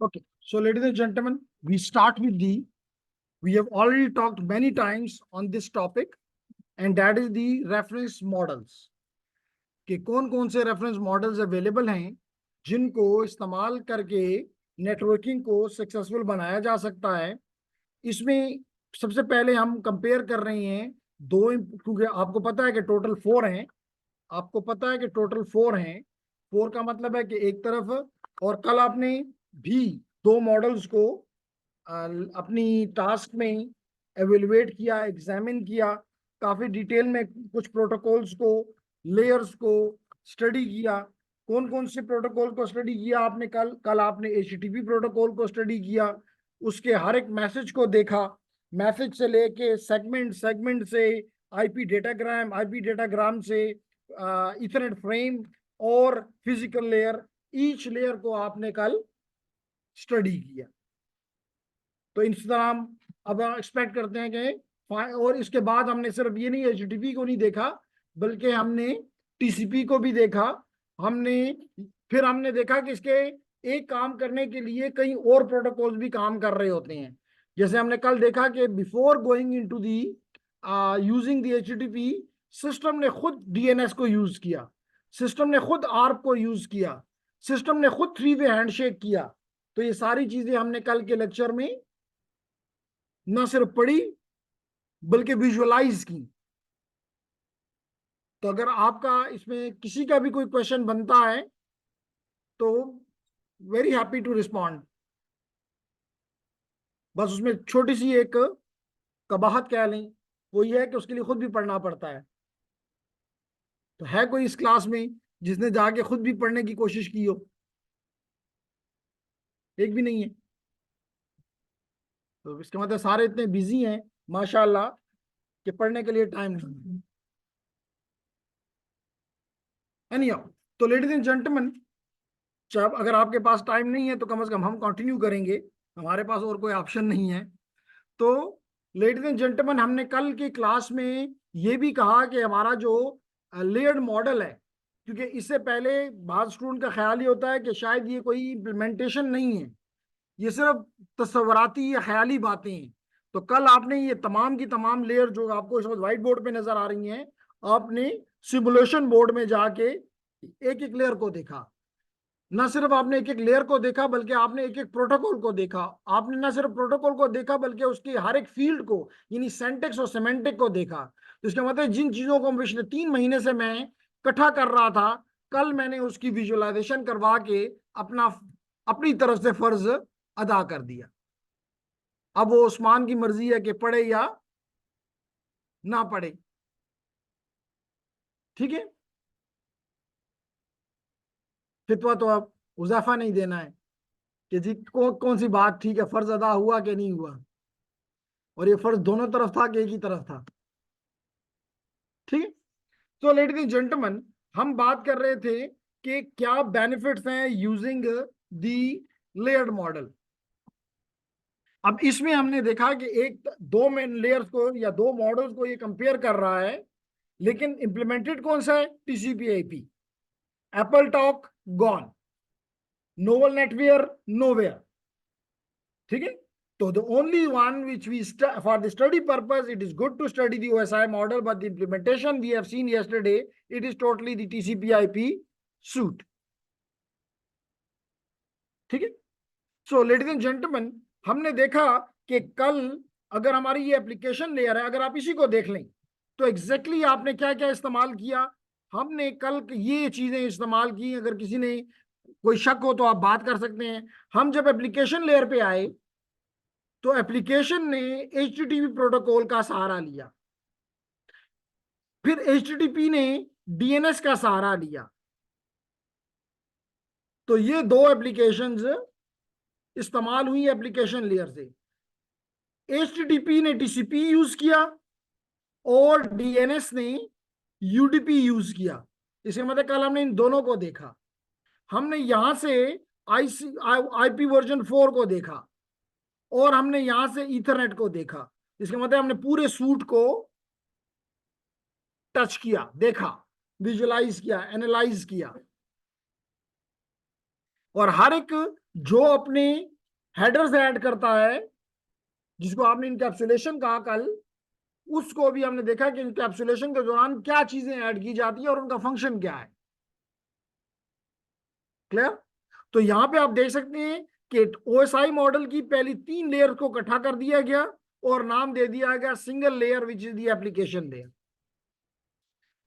Okay, so ladies and gentlemen, we start with we have already talked many times on this topic, and that is the reference models. कि कौन कौन से reference models available हैं जिनको इस्तेमाल करके networking को सक्सेसफुल बनाया जा सकता है। इसमें सबसे पहले हम कंपेयर कर रहे हैं दो, क्योंकि आपको पता है कि टोटल 4 हैं। आपको पता है कि टोटल 4 हैं। 4 का मतलब है कि एक तरफ, और कल आपने भी दो मॉडल्स को अपनी टास्क में एवेलुएट किया, एग्जामिन किया, काफी डिटेल में कुछ प्रोटोकॉल्स को, लेयर्स को स्टडी किया। कौन कौन से प्रोटोकॉल को स्टडी किया आपने? कल आपने एचटीटीपी प्रोटोकॉल को स्टडी किया, उसके हर एक मैसेज को देखा, मैसेज से लेके सेगमेंट, सेगमेंट से आईपी डेटाग्राम से इथरनेट फ्रेम और फिजिकल लेयर, ईच लेयर को आपने कल स्टडी किया। तो इस तरह हम अब एक्सपेक्ट करते हैं कि, और इसके बाद हमने सिर्फ ये नहीं एचटीटीपी को नहीं देखा, बल्कि हमने टीसीपी को भी देखा। फिर हमने देखा कि इसके एक काम करने के लिए कई और प्रोटोकॉल्स भी काम कर रहे होते हैं। जैसे हमने कल देखा कि before going into the using the HTTP, system ने खुद डीएनएस को यूज किया, सिस्टम ने खुद आर्प को यूज किया, सिस्टम ने खुद 3-वे हैंडशेक किया। तो ये सारी चीजें हमने कल के लेक्चर में न सिर्फ पढ़ी बल्कि विजुअलाइज की। तो अगर आपका इसमें किसी का भी कोई क्वेश्चन बनता है तो वेरी हैप्पी टू रिस्पॉन्ड। बस उसमें छोटी सी एक कबाहत कह लें, वो ये है कि उसके लिए खुद भी पढ़ना पड़ता है। तो है कोई इस क्लास में जिसने जाके खुद भी पढ़ने की कोशिश की हो? एक भी नहीं है। तो इसका मतलब सारे इतने बिजी हैं माशाल्लाह कि पढ़ने के लिए टाइम नहीं। एनीहाउ, तो लेडीज एंड जेंटलमैन, जब अगर आपके पास टाइम नहीं है तो कम से कम हम कंटिन्यू करेंगे, हमारे पास और कोई ऑप्शन नहीं है। तो लेडीज एंड जेंटलमैन, हमने कल की क्लास में ये भी कहा कि हमारा जो लेयर्ड मॉडल है, क्योंकि इससे पहले बाद स्टूडेंट का ख्याल ये होता है कि शायद ये कोई इम्प्लीमेंटेशन नहीं है, ये सिर्फ तस्वराती या ख्याली बातें हैं। तो कल आपने ये तमाम की तमाम लेयर जो आपको इस वक्त व्हाइट बोर्ड पे नजर आ रही हैं, आपने सिमुलेशन बोर्ड में जाके एक एक लेयर को देखा। ना सिर्फ आपने एक एक लेयर को देखा बल्कि आपने एक एक प्रोटोकॉल को देखा। आपने ना सिर्फ प्रोटोकॉल को देखा बल्कि उसकी हर एक फील्ड को, यानी सेंटेक्स और सेमेंटिक को देखा। तो इसका मतलब जिन चीजों को पिछले 3 महीने से मैं इकट्ठा कर रहा था, कल मैंने उसकी विजुअलाइजेशन करवा के अपनी तरफ से फर्ज अदा कर दिया। अब वो उस्मान की मर्जी है कि पढ़े या ना पढ़े। ठीक है, फितवा तो अब उजाफा नहीं देना है कि जी कौन सी बात ठीक है, फर्ज अदा हुआ कि नहीं हुआ, और ये फर्ज दोनों तरफ था कि एक ही तरफ था। ठीक है, तो लेडीज एंड जेंटलमैन, हम बात कर रहे थे कि क्या बेनिफिट्स हैं यूजिंग दी लेयर्ड मॉडल। अब इसमें हमने देखा कि एक दो मेन लेयर्स को या दो मॉडल्स को ये कंपेयर कर रहा है, लेकिन इंप्लीमेंटेड कौन सा है? TCP IP. Apple talk gone, novel Netware nowhere. ठीक है, so the only one which for the study purpose, it is good to study the OSI model, but the implementation we have seen yesterday, it is totally the TCP/IP suite. ठीक है, so ladies and gentleman, हमने देखा कि कल अगर हमारी ये application layer है, अगर आप इसी को देख लें तो एग्जैक्टली आपने क्या क्या इस्तेमाल किया। हमने कल ये चीजें इस्तेमाल की। अगर किसी ने कोई शक हो तो आप बात कर सकते हैं। हम जब एप्लीकेशन लेयर पे आए तो एप्लीकेशन ने HTTP प्रोटोकॉल का सहारा लिया, फिर HTTP ने DNS का सहारा लिया। तो ये दो एप्लीकेशंस इस्तेमाल हुई एप्लीकेशन लेयर से। HTTP ने TCP यूज किया और DNS ने UDP यूज किया। इसके मतलब कल हमने इन दोनों को देखा। हमने यहां से IP वर्जन 4 को देखा और हमने यहां से ईथरनेट को देखा। इसके मतलब हमने पूरे सूट को टच किया, देखा, विजुअलाइज किया, एनालाइज किया। और हर एक जो अपने हेडर से ऐड करता है, जिसको आपने इनकैप्सुलेशन कहा कल, उसको भी हमने देखा कि इनकैप्सुलेशन के दौरान क्या चीजें ऐड की जाती है और उनका फंक्शन क्या है। क्लियर? तो यहां पे आप देख सकते हैं कि ओएसआई मॉडल की पहली 3 लेयर को इकट्ठा कर दिया गया और नाम दे दिया गया single layer which is the application layer.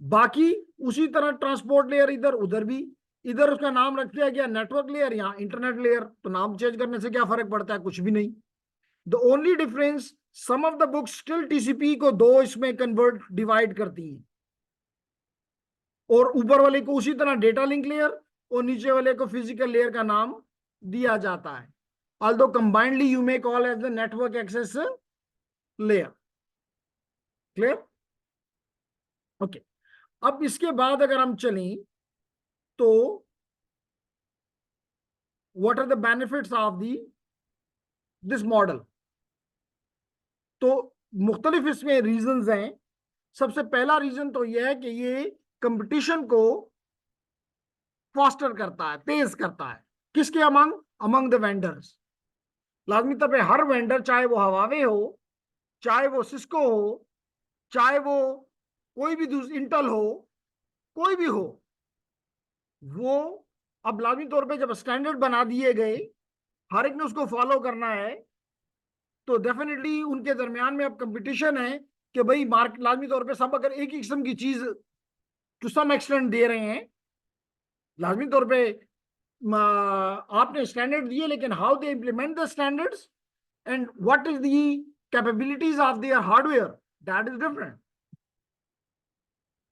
बाकी उसी तरह ट्रांसपोर्ट लेयर इधर उधर भी, इधर उसका नाम रख दिया गया नेटवर्क लेयर, यहाँ इंटरनेट लेयर। तो नाम चेंज करने से क्या फर्क पड़ता है? कुछ भी नहीं। The only difference, some of the books still TCP को 2 इसमें कन्वर्ट डिवाइड करती हैं, और ऊपर वाले को उसी तरह डेटा लिंक लेयर और नीचे वाले को फिजिकल लेयर का नाम दिया जाता है। Although combinedly you may call as the network access layer. Clear? Okay. अब इसके बाद अगर हम चलें तो what are the benefits of the this model? तो मुख्तलिफ इसमें रीजंस हैं। सबसे पहला रीजन तो यह है कि ये कंपटीशन को फास्टर करता है, तेज करता है। किसके अमंग? Among the vendors. लाजमी तौर पे हर वेंडर, चाहे वो हवावे हो, चाहे वो सिस्को हो, चाहे वो कोई भी दूसरी इंटेल हो, कोई भी हो, वो अब लाजमी तौर पे जब स्टैंडर्ड बना दिए गए, हर एक ने उसको फॉलो करना है, तो डेफिनेटली उनके दरमियान में अब कंपटीशन है कि भाई मार्केट लाजमी तौर पे सब अगर एक ही किस्म की चीज टू सम एक्सटेंट दे रहे हैं, लाजमी तौर पे आपने स्टैंडर्ड दिए, लेकिन how they implement the standards and what is the capabilities of their hardware, that is different.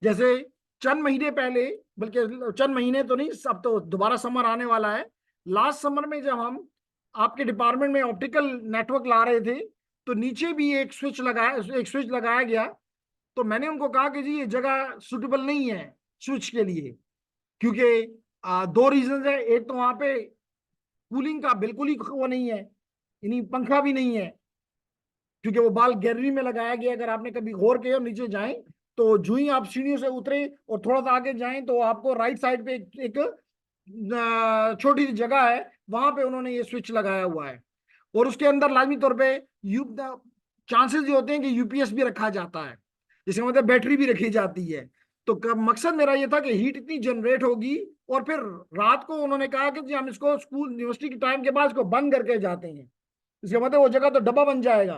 जैसे चंद महीने पहले, बल्कि चंद महीने तो नहीं, अब तो दोबारा समर आने वाला है। लास्ट समर में जब हम आपके डिपार्टमेंट में ऑप्टिकल नेटवर्क ला रहे थे, तो नीचे भी एक स्विच लगाया गया। तो मैंने उनको कहा कि जी ये जगह सुटेबल नहीं है स्विच के लिए, क्योंकि 2 रीजन है। एक तो वहां पे कूलिंग का बिल्कुल ही वो नहीं है, यानी पंखा भी नहीं है, क्योंकि वो बाल गैलरी में लगाया गया। अगर आपने कभी गौर किया, नीचे जाएं तो जो ही आप सीढ़ियों से उतरे और थोड़ा सा आगे जाएं तो आपको राइट साइड पे एक छोटी सी जगह है, वहां पे उन्होंने ये स्विच लगाया हुआ है। और उसके अंदर लाजमी तौर पे चांसेस ये होते हैं कि यूपीएस भी रखा जाता है, जिसका मतलब बैटरी भी रखी जाती है। तो मकसद मेरा ये था कि हीट इतनी जनरेट होगी, और फिर रात को उन्होंने कहा कि जी हम इसको स्कूल यूनिवर्सिटी के टाइम के बाद इसको बंद करके जाते हैं, इसका मतलब वो जगह तो डब्बा बन जाएगा।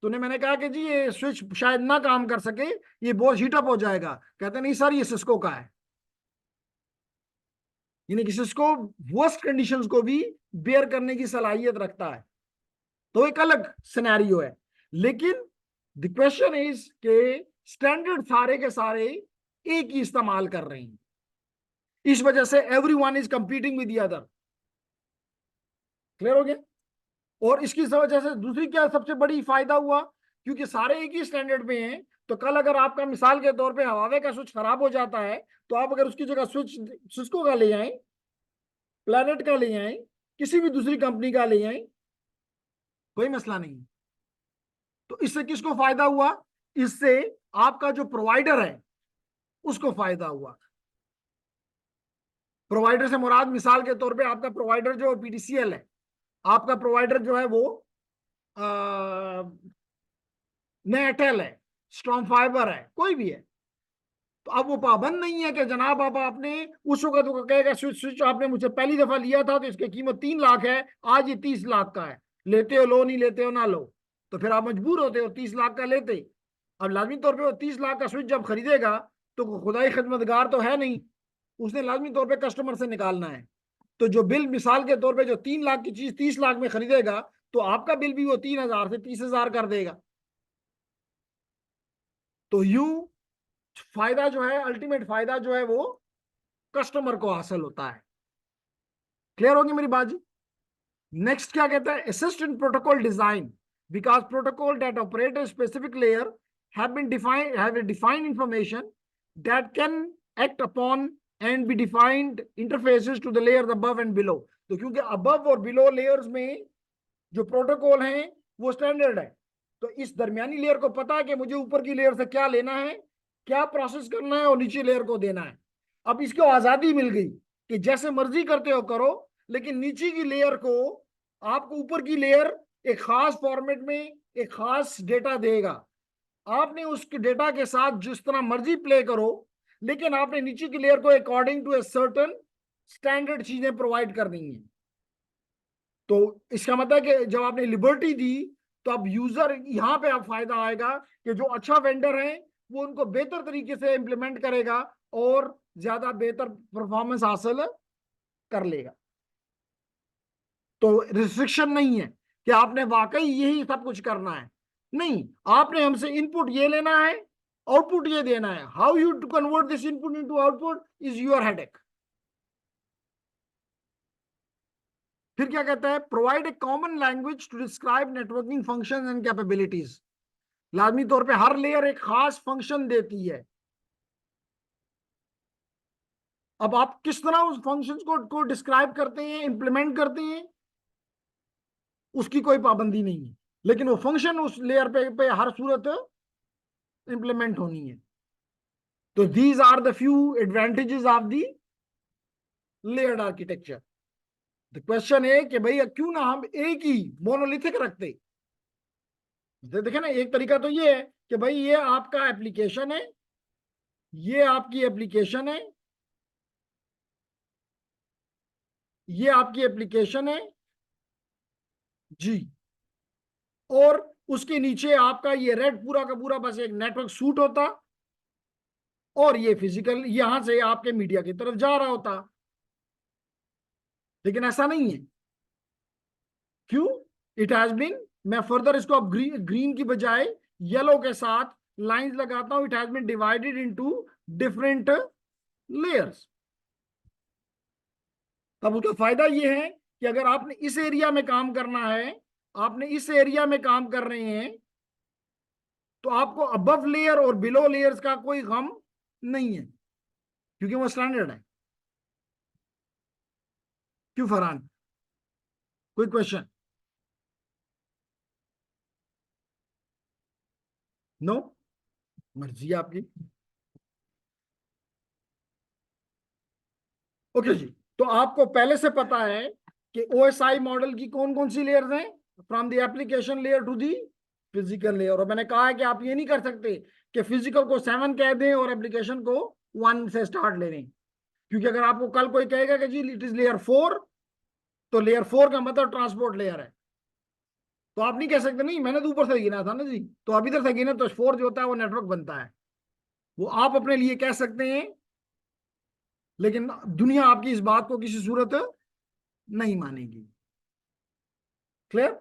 तो उन्हें मैंने कहा कि जी ये स्विच शायद ना काम कर सके, ये बहुत हीटअप हो जाएगा। कहते नहीं सर, ये सिस्को का है। यानी कि सिस्को वर्स्ट कंडीशंस को भी बेयर करने की सलाहियत रखता है। तो एक अलग सिनेरियो है। लेकिन द क्वेश्चन इज के स्टैंडर्ड सारे के सारे एक ही इस्तेमाल कर रहे हैं, इस वजह से everyone is competing with the other. Clear हो गया? और इसकी वजह से दूसरी क्या सबसे बड़ी फायदा हुआ, क्योंकि सारे एक ही स्टैंडर्ड पे हैं, तो कल अगर आपका मिसाल के तौर पे हवावे का स्विच खराब हो जाता है, तो आप अगर उसकी जगह स्विच सिस्को का ले आए, प्लैनेट का ले आए, किसी भी दूसरी कंपनी का ले आए, कोई मसला नहीं। तो इससे किसको फायदा हुआ? इससे आपका जो प्रोवाइडर है उसको फायदा हुआ। प्रोवाइडर से मुराद मिसाल के तौर पे आपका प्रोवाइडर जो पीटीसीएल है, आपका प्रोवाइडर जो है वो एयरटेल है, स्ट्रॉन्ग फाइबर है, कोई भी है। तो अब वो पाबंद नहीं है कि जनाब आप आपने उस वक्त वो कहेगा स्विच स्विच आपने मुझे पहली दफा लिया था तो इसकी कीमत 3 लाख है, आज ये 30 लाख का है, लेते हो लो, नहीं लेते हो ना लो। तो फिर आप मजबूर होते हो 30 लाख का लेते। अब लाजमी तौर पे वो 30 लाख का स्विच जब खरीदेगा तो खुदाई खिदमतगार तो है नहीं, उसने लाजमी तौर पे कस्टमर से निकालना है। तो जो बिल मिसाल के तौर पे जो 3 लाख की चीज 30 लाख में खरीदेगा, तो आपका बिल भी वो 3,000 से 30,000 कर देगा। तो यूं फायदा जो है, अल्टीमेट फायदा जो है वो कस्टमर को हासिल होता है। क्लियर होगी मेरी बात जी? नेक्स्ट क्या कहता है? Assist in protocol design, because protocol that operate a specific layer have a defined information that can act upon and be defined interfaces to the layers above and below। तो क्योंकि above और below layers में जो protocol हैं वो standard है, तो इस दरमियानी लेयर को पता है कि मुझे ऊपर की लेयर से क्या लेना है, क्या प्रोसेस करना है और नीचे लेयर को देना है। अब इसको आजादी मिल गई कि जैसे मर्जी करते हो करो, लेकिन नीचे की लेयर को आपको ऊपर की लेयर एक खास फॉर्मेट में एक खास डेटा देगा। आपने उस डेटा के साथ जिस तरह मर्जी प्ले करो, लेकिन आपने नीचे की लेयर को according to a certain standard चीजें प्रोवाइड करनी है। तो इसका मतलब कि जब आपने लिबर्टी दी, तो अब यूजर यहां पे अब फायदा आएगा कि जो अच्छा वेंडर है वो उनको बेहतर तरीके से इंप्लीमेंट करेगा और ज्यादा बेहतर परफॉर्मेंस हासिल कर लेगा। तो रिस्ट्रिक्शन नहीं है कि आपने वाकई यही सब कुछ करना है, नहीं, आपने हमसे इनपुट ये लेना है, आउटपुट ये देना है। How you to convert this input into output is your headache. फिर क्या कहता है, provide a common language to describe networking function and capabilities. लाजमी तौर पे हर लेयर एक खास फंक्शन देती है। अब आप किस तरह उस फंक्शंस को डिस्क्राइब करते हैं, इंप्लीमेंट करते हैं, उसकी कोई पाबंदी नहीं है, लेकिन वो फंक्शन उस लेयर पे हर सूरत इंप्लीमेंट होनी है। तो these are the few advantages of the layered architecture. The question है कि भाई क्यों ना हम एक ही मोनोलिथिक रखते। देखे ना, एक तरीका तो ये है कि भाई ये आपका एप्लीकेशन है, ये आपकी एप्लीकेशन है, ये आपकी एप्लीकेशन है जी, और उसके नीचे आपका ये रेड पूरा का पूरा बस एक नेटवर्क सूट होता, और ये फिजिकल यहां से आपके मीडिया की तरफ जा रहा होता। लेकिन ऐसा नहीं है। क्यों? इट हैज बीन, मैं फर्दर इसको अब ग्रीन की बजाय येलो के साथ लाइंस लगाता हूं। It has been divided into different layers. अब उसका फायदा ये है कि अगर आपने इस एरिया में काम करना है, आपने इस एरिया में काम कर रहे हैं, तो आपको अबव लेयर और बिलो लेयर्स का कोई गम नहीं है, क्योंकि वो स्टैंडर्ड है। क्यों फरहान, कोई क्वेश्चन? नो, मर्जी है आपकी। ओके जी, तो आपको पहले से पता है कि ओएसआई मॉडल की कौन कौन सी लेयर्स हैं, from the application layer to the physical layer. और मैंने कहा है कि आप ये नहीं कर सकते कि फिजिकल को 7 कह दें और एप्लीकेशन को 1 से स्टार्ट ले लें, क्योंकि अगर आपको कल कोई कहेगा कि जी इट इज लेयर 4, तो लेयर 4 का मतलब ट्रांसपोर्ट लेयर है, तो आप नहीं कह सकते नहीं मैंने तो ऊपर से गिना था ना जी, तो अब इधर से गिने तो 4 जो होता है वो नेटवर्क बनता है। वो आप अपने लिए कह सकते हैं, लेकिन दुनिया आपकी इस बात को किसी सूरत नहीं मानेगी। क्लियर?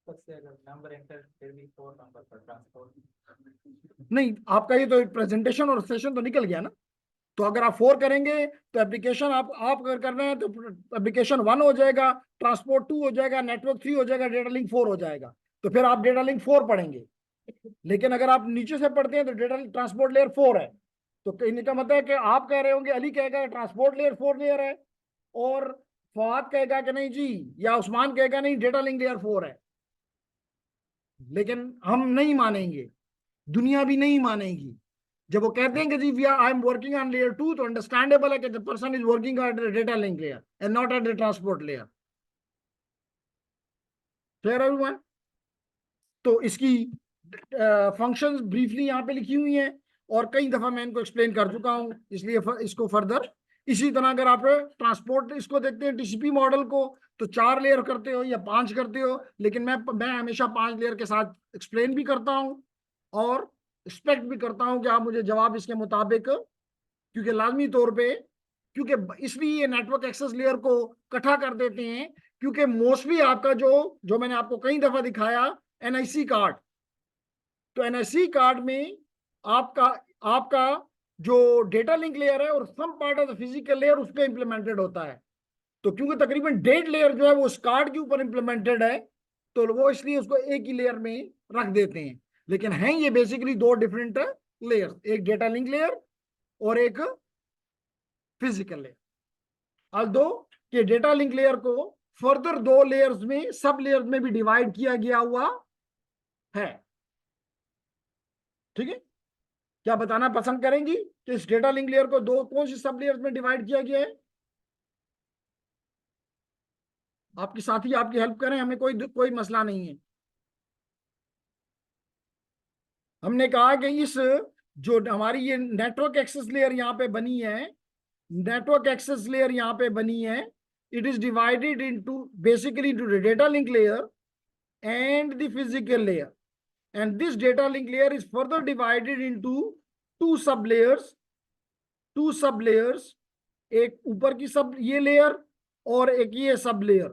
से अगर नंबर एंटर फिर भी 4 नंबर पर ट्रांसपोर्ट। नहीं, आपका ये तो प्रेजेंटेशन और सेशन तो निकल गया ना। तो अगर आप 4 करेंगे तो एप्लीकेशन आप अगर कर रहे हैं तो एप्लीकेशन 1 हो जाएगा, ट्रांसपोर्ट 2 हो जाएगा, नेटवर्क 3 हो जाएगा, डेटा लिंक 4 हो जाएगा। तो फिर आप डेटा लिंक 4 पढ़ेंगे। लेकिन अगर आप नीचे से पढ़ते हैं तो डेटा ट्रांसपोर्ट लेयर 4 है। तो कहने का मतलब है कि आप कह रहे होंगे, अली कहेगा ट्रांसपोर्ट लेयर 4 लेयर है, और फवाद कहेगा कि नहीं जी, या उस्मान कहेगा नहीं डेटा लिंक लेयर 4 है। लेकिन हम नहीं मानेंगे, दुनिया भी नहीं मानेगी। जब वो कहते हैं कि जी we are I am working on layer 2, तो अंडरस्टैंडेबल है कि the person is working at the data link layer and not at the transport layer. Clear everyone? तो इसकी फंक्शंस ब्रीफली यहाँ पे लिखी हुई हैं, और कई दफा मैं इनको एक्सप्लेन कर चुका हूँ, इसलिए इसको फर्दर इसी तरह अगर आप ट्रांसपोर्ट इसको देखते हैं टीसीपी मॉडल को, तो 4 लेयर करते हो या 5 करते हो, लेकिन मैं हमेशा 5 लेयर के साथ एक्सप्लेन भी करता हूँ और एक्सपेक्ट भी करता हूँ कि आप मुझे जवाब इसके मुताबिक, क्योंकि लाजमी तौर पे, क्योंकि इसलिए ये नेटवर्क एक्सेस लेयर को इकट्ठा कर देते हैं, क्योंकि मोस्टली आपका जो जो मैंने आपको कई दफा दिखाया एनआईसी कार्ड, तो एनआईसी कार्ड में आपका आपका जो डेटा लिंक लेयर है और some part of the physical layer उस पर इंप्लीमेंटेड होता है। तो क्योंकि तकरीबन 1.5 लेयर जो है वो उस कार्ड के ऊपर इंप्लीमेंटेड है, तो वो इसलिए उसको एक ही लेयर में रख देते हैं। लेकिन हैं ये बेसिकली 2 डिफरेंट लेयर, एक डेटा लिंक लेयर और एक फिजिकल लेयर। अब दो कि डेटा लिंक लेयर को फर्दर 2 लेयर्स में, सब लेयर्स में भी डिवाइड किया गया हुआ है। ठीक है, क्या बताना पसंद करेंगी कि इस डेटा लिंक लेयर को 2 कौन सी सब लेयर्स में डिवाइड किया गया है? आपके साथी आपकी हेल्प करें, हमें कोई कोई मसला नहीं है। हमने कहा कि इस जो हमारी ये नेटवर्क एक्सेस लेयर यहाँ पे बनी है, नेटवर्क एक्सेस लेयर यहाँ पे बनी है, it is divided into basically into the data link layer and the physical layer, and this data link layer is further divided into two sub layers, एक ऊपर की सब ये लेयर और एक ये सब लेयर।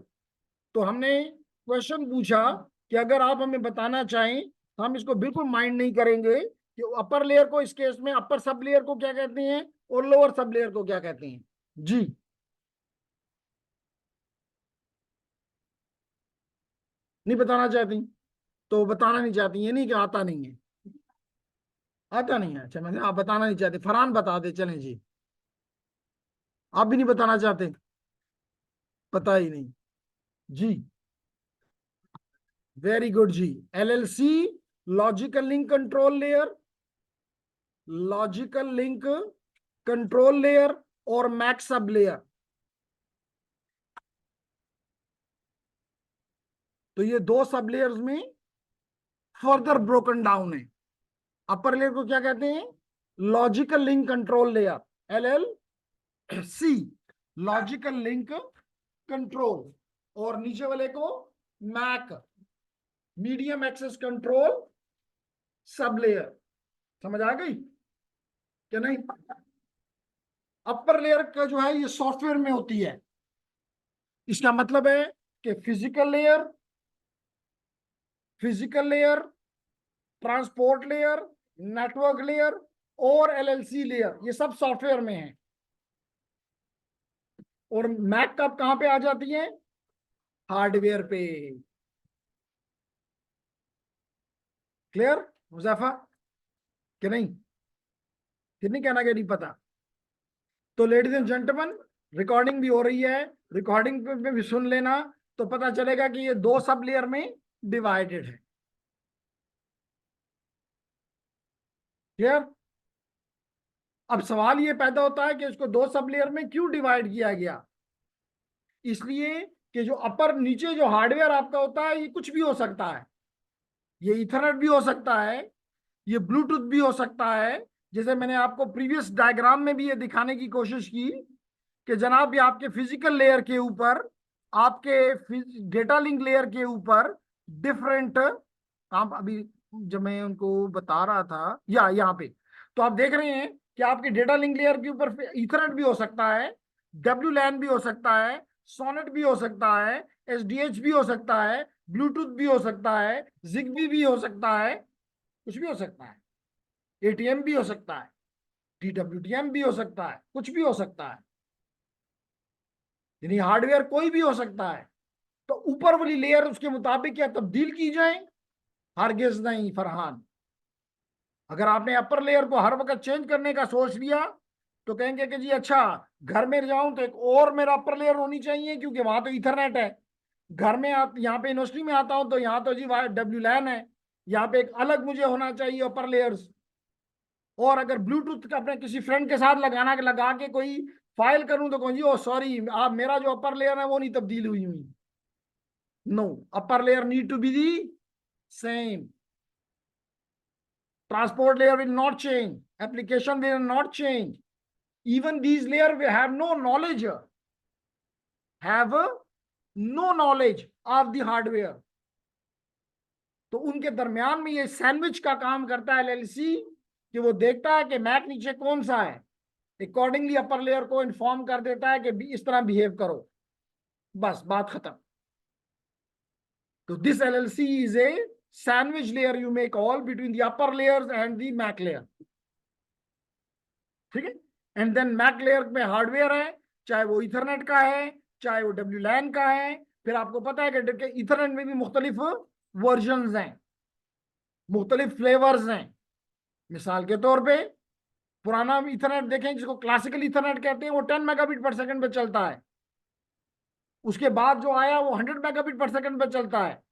तो हमने क्वेश्चन पूछा कि अगर आप हमें बताना चाहें, हम इसको बिल्कुल माइंड नहीं करेंगे कि अपर लेयर को, इस केस में अपर सब लेयर को क्या कहते हैं और लोअर सब लेयर को क्या कहते हैं। जी नहीं बताना चाहती, तो बताना नहीं चाहती, ये नहीं कि आता नहीं है, आता नहीं है। अच्छा, मैं आप बताना नहीं चाहते, फरहान बता दे, चलें जी। आप भी नहीं बताना चाहते, पता ही नहीं जी। वेरी गुड जी। LLC, logical link control layer, logical link control layer और मैक सब लेयर। तो ये दो सब लेयर्स में फर्दर ब्रोकन डाउन है। अपर लेयर को क्या कहते हैं, logical link control layer, L C, logical link control, और नीचे वाले को MAC, medium access control sub layer. समझ आ गई क्या नहीं। अपर लेयर का जो है ये सॉफ्टवेयर में होती है। इसका मतलब है कि physical layer, transport layer, network layer और एलएलसी लेयर, ये सब सॉफ्टवेयर में है। और मैक कब कहां पे आ जाती है, हार्डवेयर पे। क्लियर मुजफ्फर कि नहीं, कितनी कहना कि नहीं पता। तो लेडीज एंड जेंटलमैन, रिकॉर्डिंग भी हो रही है, रिकॉर्डिंग पे भी सुन लेना, तो पता चलेगा कि ये दो सब लेयर में डिवाइडेड है। क्लियर। अब सवाल ये पैदा होता है कि इसको दो सब लेयर में क्यों डिवाइड किया गया। इसलिए कि जो अपर नीचे जो हार्डवेयर आपका होता है, ये कुछ भी हो सकता है, ये इथरनेट भी हो सकता है, ये ब्लूटूथ भी हो सकता है। जैसे मैंने आपको प्रीवियस डायग्राम में भी ये दिखाने की कोशिश की कि जनाब ये आपके फिजिकल लेयर के ऊपर, आपके डेटा लिंक लेयर के ऊपर डिफरेंट, आप अभी जब मैं उनको बता रहा था या यहाँ पे, तो आप देख रहे हैं कि आपके डेटा लिंक लेयर के ऊपर इथरनेट भी हो सकता है, डब्ल्यू लैन भी हो सकता है, सोनेट भी हो सकता है, एसडीएच भी हो सकता है, ब्लूटूथ भी हो सकता है, जिगबी भी हो सकता है, कुछ भी हो सकता है, एटीएम भी हो सकता है, डीडब्ल्यूटीएम भी हो सकता है, कुछ भी हो सकता है, यानी हार्डवेयर कोई भी हो सकता है। तो ऊपर वाली लेयर उसके मुताबिक क्या तब्दील की जाए, हरगिज नहीं फरहान। अगर आपने अपर लेयर को हर वक्त चेंज करने का सोच लिया, तो कहेंगे कि जी अच्छा, घर में जाऊं तो एक और मेरा अपर लेयर होनी चाहिए, क्योंकि वहां तो इथरनेट है। घर में यहाँ पे यूनिवर्सिटी में आता हूं तो यहाँ तो जी डब्ल्यू लैन है, यहाँ पे एक अलग मुझे होना चाहिए अपर लेयर्स। और अगर ब्लूटूथ का अपने किसी फ्रेंड के साथ लगा के कोई फाइल करूं तो कहूँ जी ओ सॉरी, आप मेरा जो अपर लेयर है वो नहीं तब्दील हुई। No, upper layer need to be the same, transport layer will not change, application will not change, even these layer will have no knowledge, of the hardware। तो उनके दरमियान में ये सैंडविच का काम करता है एलएलसी, कि वो देखता है कि मैक नीचे कौन सा है, अकॉर्डिंगली अपर लेयर को इन्फॉर्म कर देता है कि इस तरह बिहेव करो, बस बात खत्म। तो this LLC is a sandwich layer you may call between the upper layers and the MAC layer, ठीक है। एंड देन मैक लेयर में हार्डवेयर है, चाहे वो इथरनेट का है, चाहे वो डब्ल्यू लैन का है। फिर आपको पता है कि इथरनेट में भी मुख्तलिफ वर्जन हैं, मुख्तलिफ फ्लेवर्स हैं। मिसाल के तौर पे पुराना इथरनेट देखें जिसको क्लासिकल इथरनेट कहते हैं, वो 10 मेगाबिट पर सेकंड पे चलता है। उसके बाद जो आया वो 100 मेगाबिट पर सेकंड पे चलता है।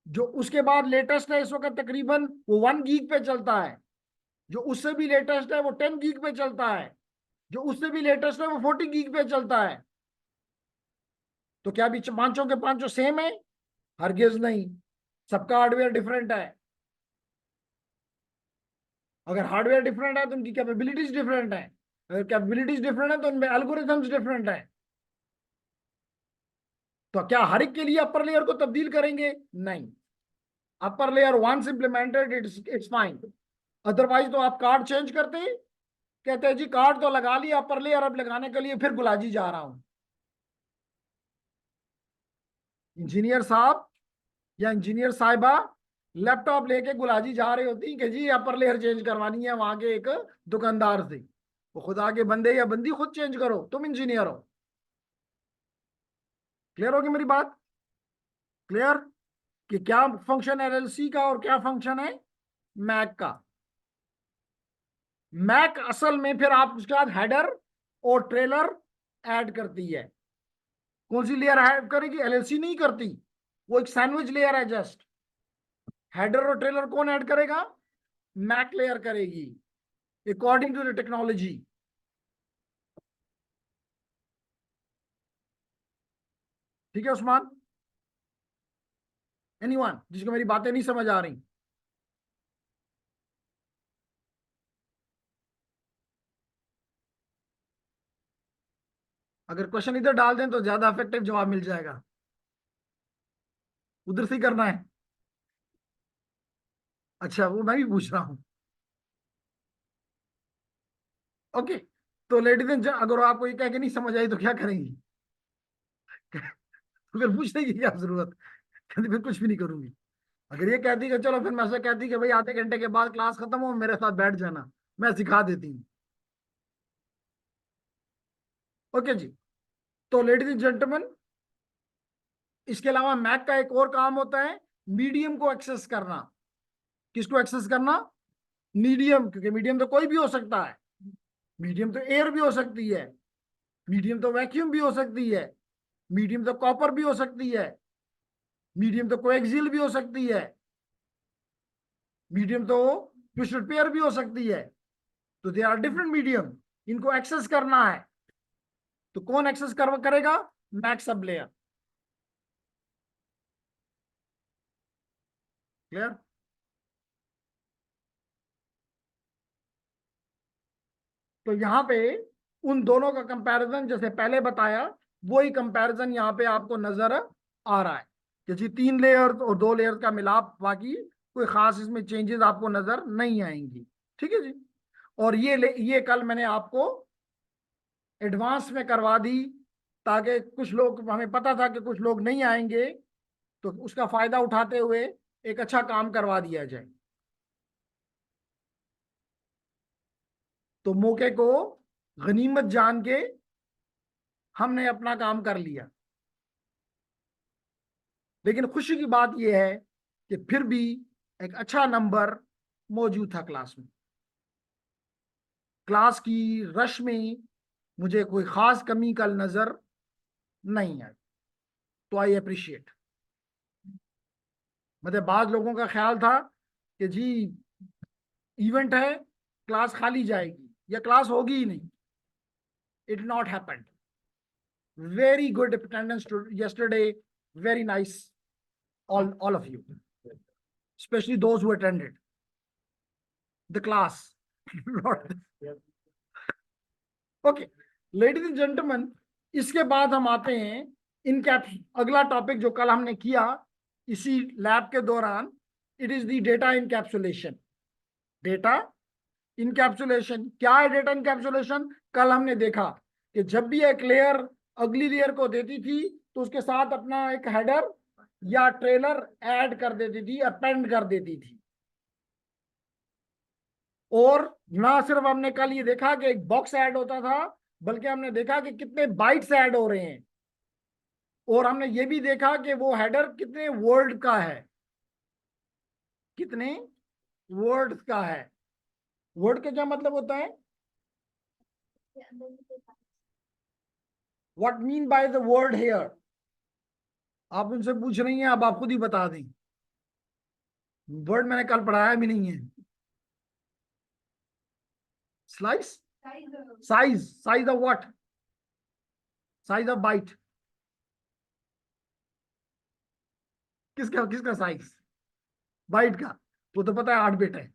जो उसके बाद लेटेस्ट है इस वक्त तकरीबन वो 1 गीग पे चलता है। जो उससे भी लेटेस्ट है वो 10 गीग पे चलता है। जो उससे भी लेटेस्ट है वो 40 गीग पे चलता है। तो क्या भी पांचों के पांचों सेम है? हरगिज नहीं, सबका हार्डवेयर डिफरेंट है। अगर हार्डवेयर डिफरेंट है तो उनकी कैपेबिलिटीज डिफरेंट है। अगर कैपेबिलिटीज डिफरेंट है तो उनमें एल्गोरिथम्स डिफरेंट है। तो क्या हर एक के लिए अपर लेयर को तब्दील करेंगे? नहीं। Upper layer once implemented it's fine. Otherwise तो आप कार्ड चेंज करते हैं, कहते हैं जी कार्ड तो लगा लिया, अपर लेयर अब लगाने के लिए फिर गुलाजी जा रहा हूं। इंजीनियर साहब या इंजीनियर साहिबा लैपटॉप लेके गुलाजी जा रही होती कि जी अपर लेयर चेंज करवानी है वहां के एक दुकानदार से। वो खुदा के बंदे या बंदी खुद चेंज करो, तुम इंजीनियर हो। क्लियर होगी मेरी बात? क्लियर कि क्या फंक्शन है एलएलसी का और क्या फंक्शन है मैक का? मैक असल में फिर आप उसके बाद हेडर और ट्रेलर ऐड करती है। कौन सी लेयर ऐड करेगी? एलएलसी नहीं करती, वो एक सैंडविच लेयर है जस्ट। हेडर और ट्रेलर कौन ऐड करेगा? मैक लेयर करेगी, अकॉर्डिंग टू द टेक्नोलॉजी। ठीक है उस्मान? एनीवन जिसको मेरी बातें नहीं समझ आ रही? अगर क्वेश्चन इधर डाल दें तो ज्यादा इफेक्टिव जवाब मिल जाएगा। उधर से ही करना है? अच्छा, वो मैं भी पूछ रहा हूँ। ओके, तो लेडीज एंड अगर आपको ये कह के नहीं समझ आई तो क्या करेंगी? तो फिर पूछने की क्या जरूरत? कहती फिर कुछ भी नहीं करूंगी। अगर ये कहती कि चलो, फिर मैं से कहती कि भाई आधे घंटे के बाद क्लास खत्म हो, मेरे साथ बैठ जाना, मैं सिखा देती हूँ। ओके जी। तो लेडीज एंड जेंटलमैन, इसके अलावा मैक का एक और काम होता है, मीडियम को एक्सेस करना। किसको एक्सेस करना? मीडियम, क्योंकि मीडियम तो कोई भी हो सकता है। मीडियम तो एयर भी हो सकती है, मीडियम तो वैक्यूम भी हो सकती है, मीडियम तो कॉपर भी हो सकती है, मीडियम तो कोएक्सियल भी हो सकती है, मीडियम तो ट्विस्टेड पेयर भी हो सकती है। तो दे आर डिफरेंट मीडियम, इनको एक्सेस करना है। तो कौन एक्सेस करेगा? Mac sub layer. क्लियर? तो यहाँ पे उन दोनों का कंपैरिजन जैसे पहले बताया, वही कंपैरिजन यहाँ पे आपको नजर आ रहा है कि जी 3 लेयर और 2 लेयर का मिलाप, बाकी कोई खास इसमें चेंजेस आपको नजर नहीं आएंगी। ठीक है जी। और ये कल मैंने आपको एडवांस में करवा दी, ताकि कुछ लोग, हमें पता था कि कुछ लोग नहीं आएंगे, तो उसका फायदा उठाते हुए एक अच्छा काम करवा दिया जाए। तो मौके को गनीमत जान के हमने अपना काम कर लिया। लेकिन खुशी की बात यह है कि फिर भी एक अच्छा नंबर मौजूद था क्लास में। क्लास की रश में मुझे कोई खास कमी कल नजर नहीं आई, तो आई अप्रिशिएट। मतलब बाद लोगों का ख्याल था कि जी इवेंट है, क्लास खाली जाएगी या क्लास होगी ही नहीं। It not happened. Very good attendance yesterday, very nice, all of you, especially those who attended the class. Okay ladies and gentleman, इसके बाद हम आते हैं इनकैप अगला टॉपिक जो कल हमने किया इसी लैब के दौरान, it is the data encapsulation. Data encapsulation क्या है? डेटा इनकैप्सुलेशन कल हमने देखा कि जब भी एक लेयर अगली लेयर को देती थी तो उसके साथ अपना एक हेडर या ट्रेलर ऐड कर देती थी, अपेंड कर देती थी। और ना सिर्फ हमने कल ये देखा कि एक बॉक्स ऐड होता था, बल्कि हमने देखा कि कितने बाइट्स ऐड हो रहे हैं। और हमने ये भी देखा कि वो हेडर कितने वर्ड का है, कितने वर्ड्स का है। वर्ड का क्या मतलब होता है? What mean by the word hair? आप उनसे पूछ रही हैं, अब आप खुद ही बता दें। वर्ड मैंने कल पढ़ाया भी नहीं है। Slice, size, size of what? Size of bite. किसका किसका साइज? बाइट का। वो तो पता है 8 बिट है।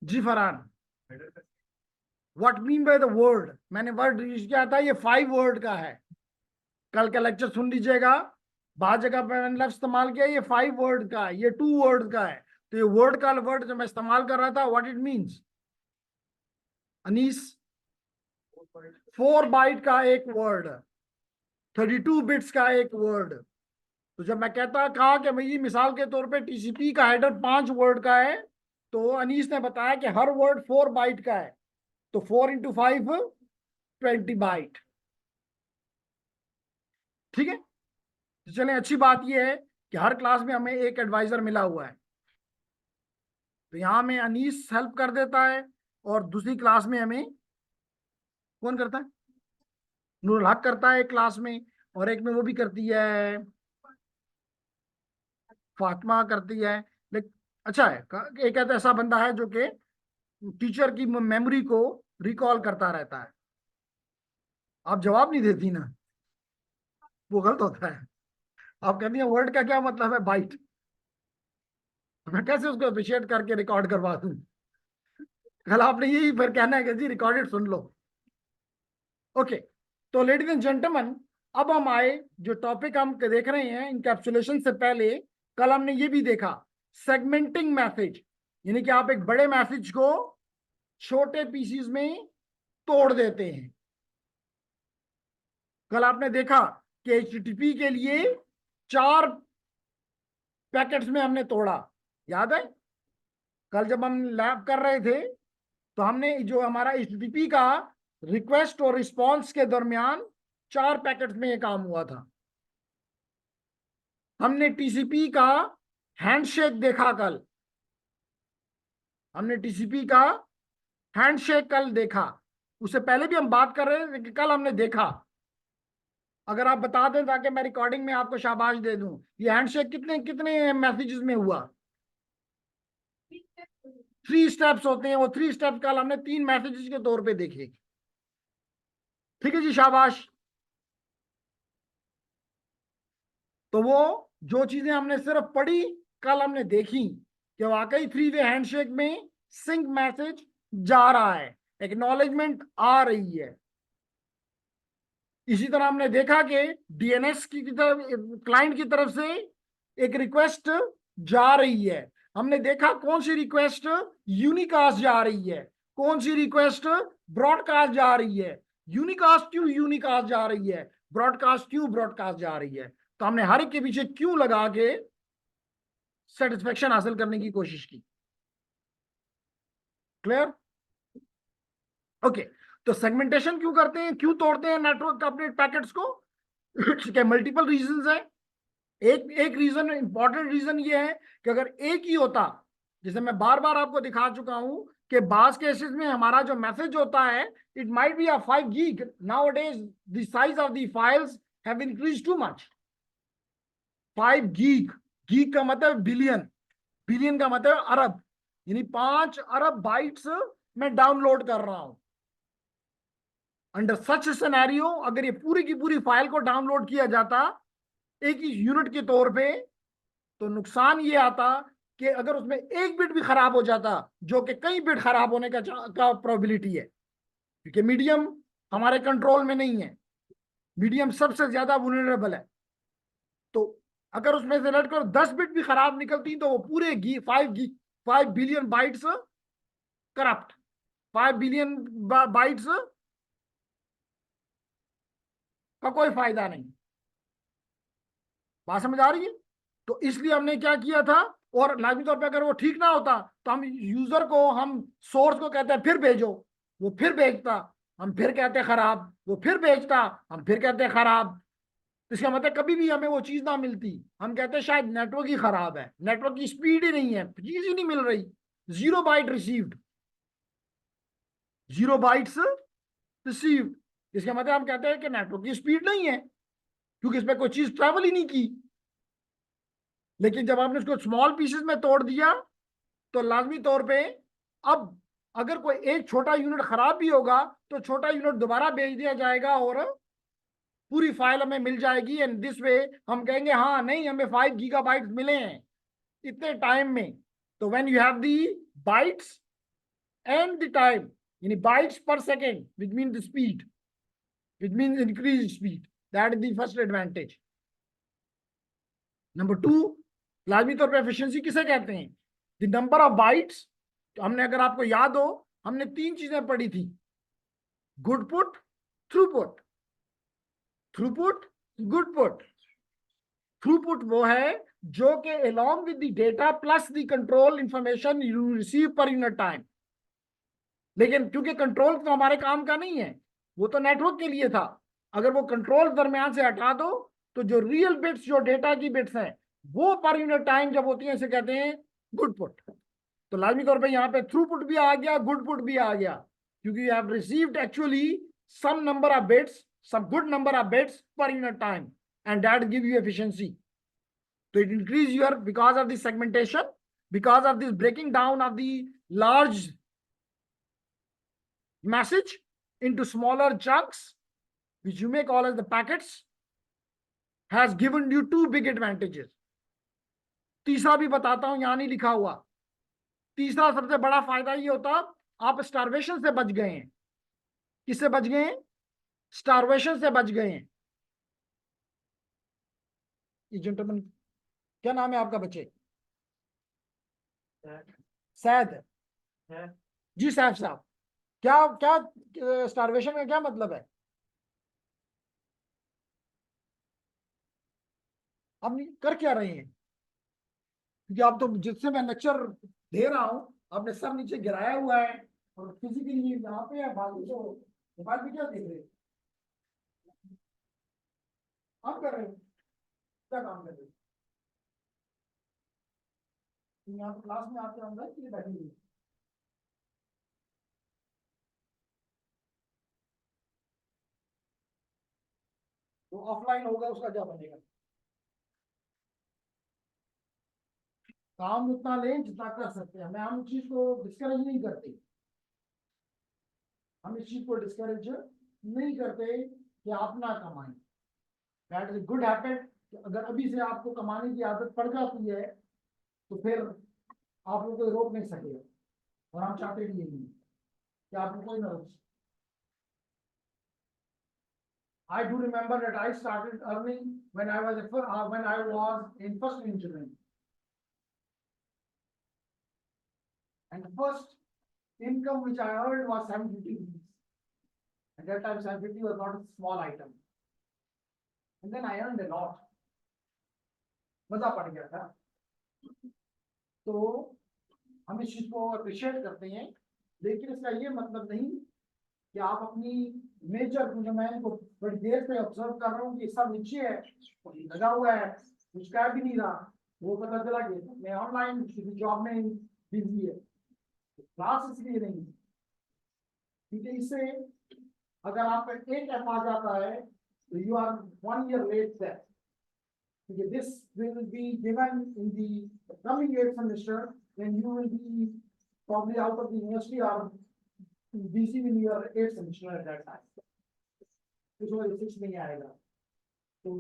जी Farhan, what mean by the word? मैंने वर्ड यूज किया था, ये 5 वर्ड का है। कल का लेक्चर सुन लीजिएगा, बहुत जगह पे मैंने लफ्ज इस्तेमाल किया, ये 5 वर्ड का है, ये 2 वर्ड का है। तो ये वर्ड का वर्ड जो मैं इस्तेमाल कर रहा था, what it means Anees? 4 byte का एक वर्ड, 32 बिट्स का एक वर्ड। तो जब मैं कहा कि भाई मिसाल के तौर पे टीसीपी का हेडर 5 वर्ड का है, तो अनीस ने बताया कि हर वर्ड 4 बाइट का है, तो 4 इंटू 5 20 बाइट। ठीक है, तो चलें, अच्छी बात यह है कि हर क्लास में हमें एक एडवाइजर मिला हुआ है। तो यहाँ में अनीस हेल्प कर देता है, और दूसरी क्लास में हमें कौन करता है? नूरुल हक करता है एक क्लास में, और एक में वो भी करती है, फातिमा करती है। लेकिन अच्छा है, एक ऐसा बंदा है जो कि टीचर की मेमोरी को रिकॉल करता रहता है। आप जवाब नहीं देती ना, वो गलत होता है। आप कहती हैं वर्ड का क्या मतलब है? बाइट। तो मैं कैसे उसको अप्रिशिएट करके रिकॉर्ड करवा दूं? कल आपने यही फिर कहना है कि जी रिकॉर्डेड सुन लो। ओके, तो लेडीज एंड जेंटलमैन, अब हम आए जो टॉपिक हम देख रहे हैं इनकैप्सुलेशन से पहले, कल हमने ये भी देखा सेगमेंटिंग मैसेज, यानी कि आप एक बड़े मैसेज को छोटे पीसीज में तोड़ देते हैं। कल आपने देखा कि एचटीटीपी के लिए 4 पैकेट्स में हमने तोड़ा, याद है? कल जब हम लैब कर रहे थे, तो हमने जो हमारा एचटीटीपी का रिक्वेस्ट और रिस्पॉन्स के दरमियान 4 पैकेट्स में ये काम हुआ था। हमने टीसीपी का हैंडशेक देखा कल, हमने टीसीपी का हैंडशेक कल देखा। उससे पहले भी हम बात कर रहे थे कि कल हमने देखा। अगर आप बता दें ताकि मैं रिकॉर्डिंग में आपको शाबाश दे दूं, ये हैंडशेक कितने कितने मैसेजेस में हुआ? 3 स्टेप्स होते हैं, वो 3 स्टेप्स कल हमने 3 मैसेजेस के तौर पे देखे। ठीक है जी, शाबाश। तो वो जो चीजें हमने सिर्फ पढ़ी, कल हमने देखी कि वाकई 3 वे हैंडशेक में सिंक मैसेज जा रहा है, एक्नॉलेजमेंट आ रही है। इसी तरह हमने देखा कि डीएनएस की तरफ, क्लाइंट की तरफ से एक रिक्वेस्ट जा रही है। हमने देखा कौन सी रिक्वेस्ट यूनिकास्ट जा रही है, कौन सी रिक्वेस्ट ब्रॉडकास्ट जा रही है। यूनिकास्ट क्यों यूनिकास्ट जा रही है, ब्रॉडकास्ट क्यों ब्रॉडकास्ट जा रही है। तो हमने हर एक के पीछे क्यों लगा के सेटिस्फेक्शन हासिल करने की कोशिश की। क्लियर? ओके, तो सेगमेंटेशन क्यों करते हैं, क्यों तोड़ते हैं नेटवर्क अपने पैकेट्स को? क्या मल्टीपल रीजंस है। एक एक रीजन, इंपॉर्टेंट रीजन ये है कि अगर एक ही होता, जैसे मैं बार बार आपको दिखा चुका हूं कि बास केसेस में हमारा जो मैसेज होता है, it might be a 5 gig, nowadays the size of the files have increased too much. 5 gig, gig का मतलब बिलियन, बिलियन का मतलब अरब, यानी 5 अरब बाइट्स मैं डाउनलोड कर रहा हूं। अंडर सच सिनेरियो अगर ये पूरी की पूरी फाइल को डाउनलोड किया जाता एक ही यूनिट के तौर पे, तो नुकसान ये आता कि अगर उसमें एक बिट भी खराब हो जाता, जो कि कई बिट खराब होने का प्रोबेबिलिटी है, क्योंकि मीडियम हमारे कंट्रोल में नहीं है, मीडियम सबसे ज्यादा वुलनरेबल है। तो अगर उसमें से लेट कर 10 बिट भी खराब निकलती तो वो पूरे 5 billion bytes corrupt, 5 billion bytes का कोई फायदा नहीं। बात समझ आ रही है? तो इसलिए हमने क्या किया था, और लाजमी तौर पे अगर वो ठीक ना होता तो हम यूजर को, हम सोर्स को कहते हैं फिर भेजो, वो फिर भेजता, हम फिर कहते खराब, वो फिर भेजता, हम फिर कहते खराब। तो इसका मतलब कभी भी हमें वो चीज ना मिलती, हम कहते शायद नेटवर्क ही खराब है, नेटवर्क की स्पीड ही नहीं है, चीज ही नहीं मिल रही। 0 बाइट रिसीव्ड, 0 बाइट्स रिसीव्ड, इसका मतलब हम कहते हैं कि नेटवर्क की स्पीड नहीं है, क्योंकि इसमें कोई चीज ट्रेवल ही नहीं की। लेकिन जब आपने उसको स्मॉल पीसेस में तोड़ दिया, तो लाजमी तौर पे अब अगर कोई एक छोटा यूनिट खराब भी होगा तो छोटा यूनिट दोबारा भेज दिया जाएगा और पूरी फाइल हमें मिल जाएगी एंड दिस वे हम कहेंगे हाँ नहीं हमें 5 GB मिले हैं इतने टाइम में। तो when you have the bytes and the time, यानी बाइट्स पर second which mean the speed, which mean increase speed, that is the first advantage. Number 2, लाजमी तौर पर एफिशिएंसी किसे कहते हैं? The number of bytes. हमने, अगर आपको याद हो, हमने 3 चीजें पढ़ी थी, good put, throughput, throughput, good put. Throughput वो है जो कि along with the data plus the control information you receive per unit time। लेकिन क्योंकि कंट्रोल तो हमारे काम का नहीं है, वो तो नेटवर्क के लिए था। अगर वो कंट्रोल दरमियान से हटा दो तो जो रियल बिट्स, जो डेटा की बिट्स हैं, वो पर यूनिट टाइम जब होती है इसे कहते हैं गुड पुट। तो लाजमी तौर पे यहाँ पे थ्रूपुट भी आ गया, गुड पुट भी आ गया, क्योंकि you have received actually some number of bits, some good number of bits per unit time, and that give you efficiency. So it increase your, because of the segmentation, because of this breaking down of the large message into smaller chunks, which you may call as the packets, has given you 2 big advantages. तीसरा भी बताता हूं, यहां नहीं लिखा हुआ। तीसरा सबसे बड़ा फायदा ये होता, आप स्टारवेशन से बच गए हैं। किससे बच गए हैं? स्टारवेशन से बच गए हैं। ये जेंटलमैन, क्या नाम है आपका बच्चे? सैद है। जी साहब। साहब क्या क्या स्टारवेशन का क्या मतलब है? आप कर क्या रहे हैं? क्योंकि आप तो, जिससे मैं लेक्चर दे रहा हूं, आपने सर नीचे गिराया हुआ है और फिजिकली यहाँ पे है, बाकी तो मोबाइल भी क्या देख रहे हैं? आप कर रहे हैं, क्या काम कर रहे हैं? यहाँ तो क्लास में आपके अंदर के लिए बैठे हुए हैं। तो ऑफलाइन होगा, उसका क्या बनेगा? काम उतना लें जितना कर सकते हैं। हम इस चीज को डिस्करेज नहीं करते, हम इस चीज को डिस्करेज नहीं करते कि आप ना कमाएं। That is good habit. अगर अभी से आपको कमाने की आदत पड़ जाती है तो फिर आप लोग कोई रोक नहीं सकेगा, और हम चाहते भी यही नहीं कि आपको कोई ना रोक सके। I do remember that I started earning when I was in first engineering, and the first income which I earned was 750 rupees. At that time, 750 was not a small item, and then I earned a lot. मजा पड़ गया था। तो हम इस चीज को appreciate करते हैं, लेकिन इसका ये मतलब नहीं कि आप अपनी नेचर को, जो मैं इनको बड़ी देर से ऑब्जर्व कर रहा हूँ कि सब नीचे है, लगा हुआ है, कुछ कह भी नहीं रहा, वो पता चला कि मैं ऑनलाइन किसी जॉब में बिजी है, क्लास इसलिए नहीं। ठीक है, इससे अगर आप एक ऐप आ जाता है तो you are 1 year late there. This will be given in the coming 8th semester when you will be probably out of the university or busy in your 8th semester at that time. कुछ और 6 नहीं आएगा, तो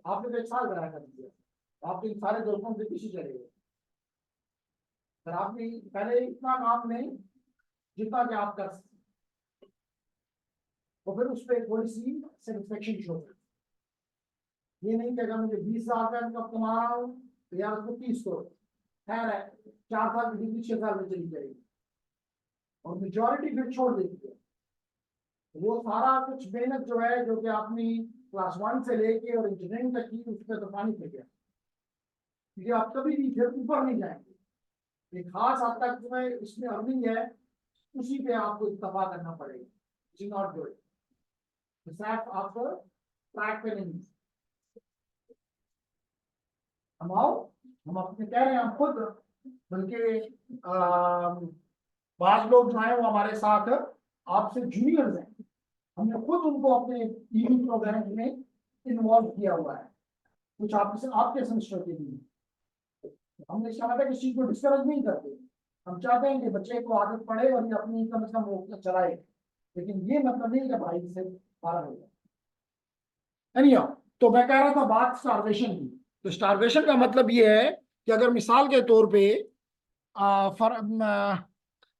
आपने तो 1 साल करा कर दिया, आप इन सारे दोस्तों से पीछे चले गए। पर आपने पहले इतना काम नहीं जितना कि आप कर सकते, और फिर उस पर थोड़ी सी सेटिस्फेक्शन शो करते। ये नहीं कि अगर मुझे 20,000 का कमा रहा हूँ तो यार उसको 30 करो, खैर है 4 साल की डिग्री 6 साल में चली जाएगी, और मेजोरिटी फिर छोड़ देती है। वो सारा कुछ मेहनत जो है, जो कि आपने क्लास 1 से लेके और इंजीनियरिंग तक की, उसमें तो पानी फिर गया, क्योंकि आप कभी भी फिर ऊपर नहीं जाएंगे। एक खास हद तक तुम्हें इसमें अर्निंग है, उसी पे आपको इस्तेफा करना पड़ेगा। इट्स नॉट गुड, आपको ट्रैक पे नहीं। हम आओ, हम अपने कह रहे हैं, हम खुद, बल्कि बात लोग जो है वो हमारे साथ आपसे जूनियर्स हैं, हमने खुद उनको अपने इवेंट प्रोग्राम में इन्वॉल्व किया हुआ है, कुछ आपके सेमेस्टर के लिए। हमने समझा कि इस चीज को डिस्करेज नहीं करते, हम चाहते हैं कि बच्चे को आदत पड़े और ये अपनी कम से कम चलाए, लेकिन ये मतलब नहीं कि भाई से बाहर हो जाए। anyhow, तो मैं कह रहा था बात स्टारवेशन की। तो स्टारवेशन का मतलब ये है कि अगर मिसाल के तौर पे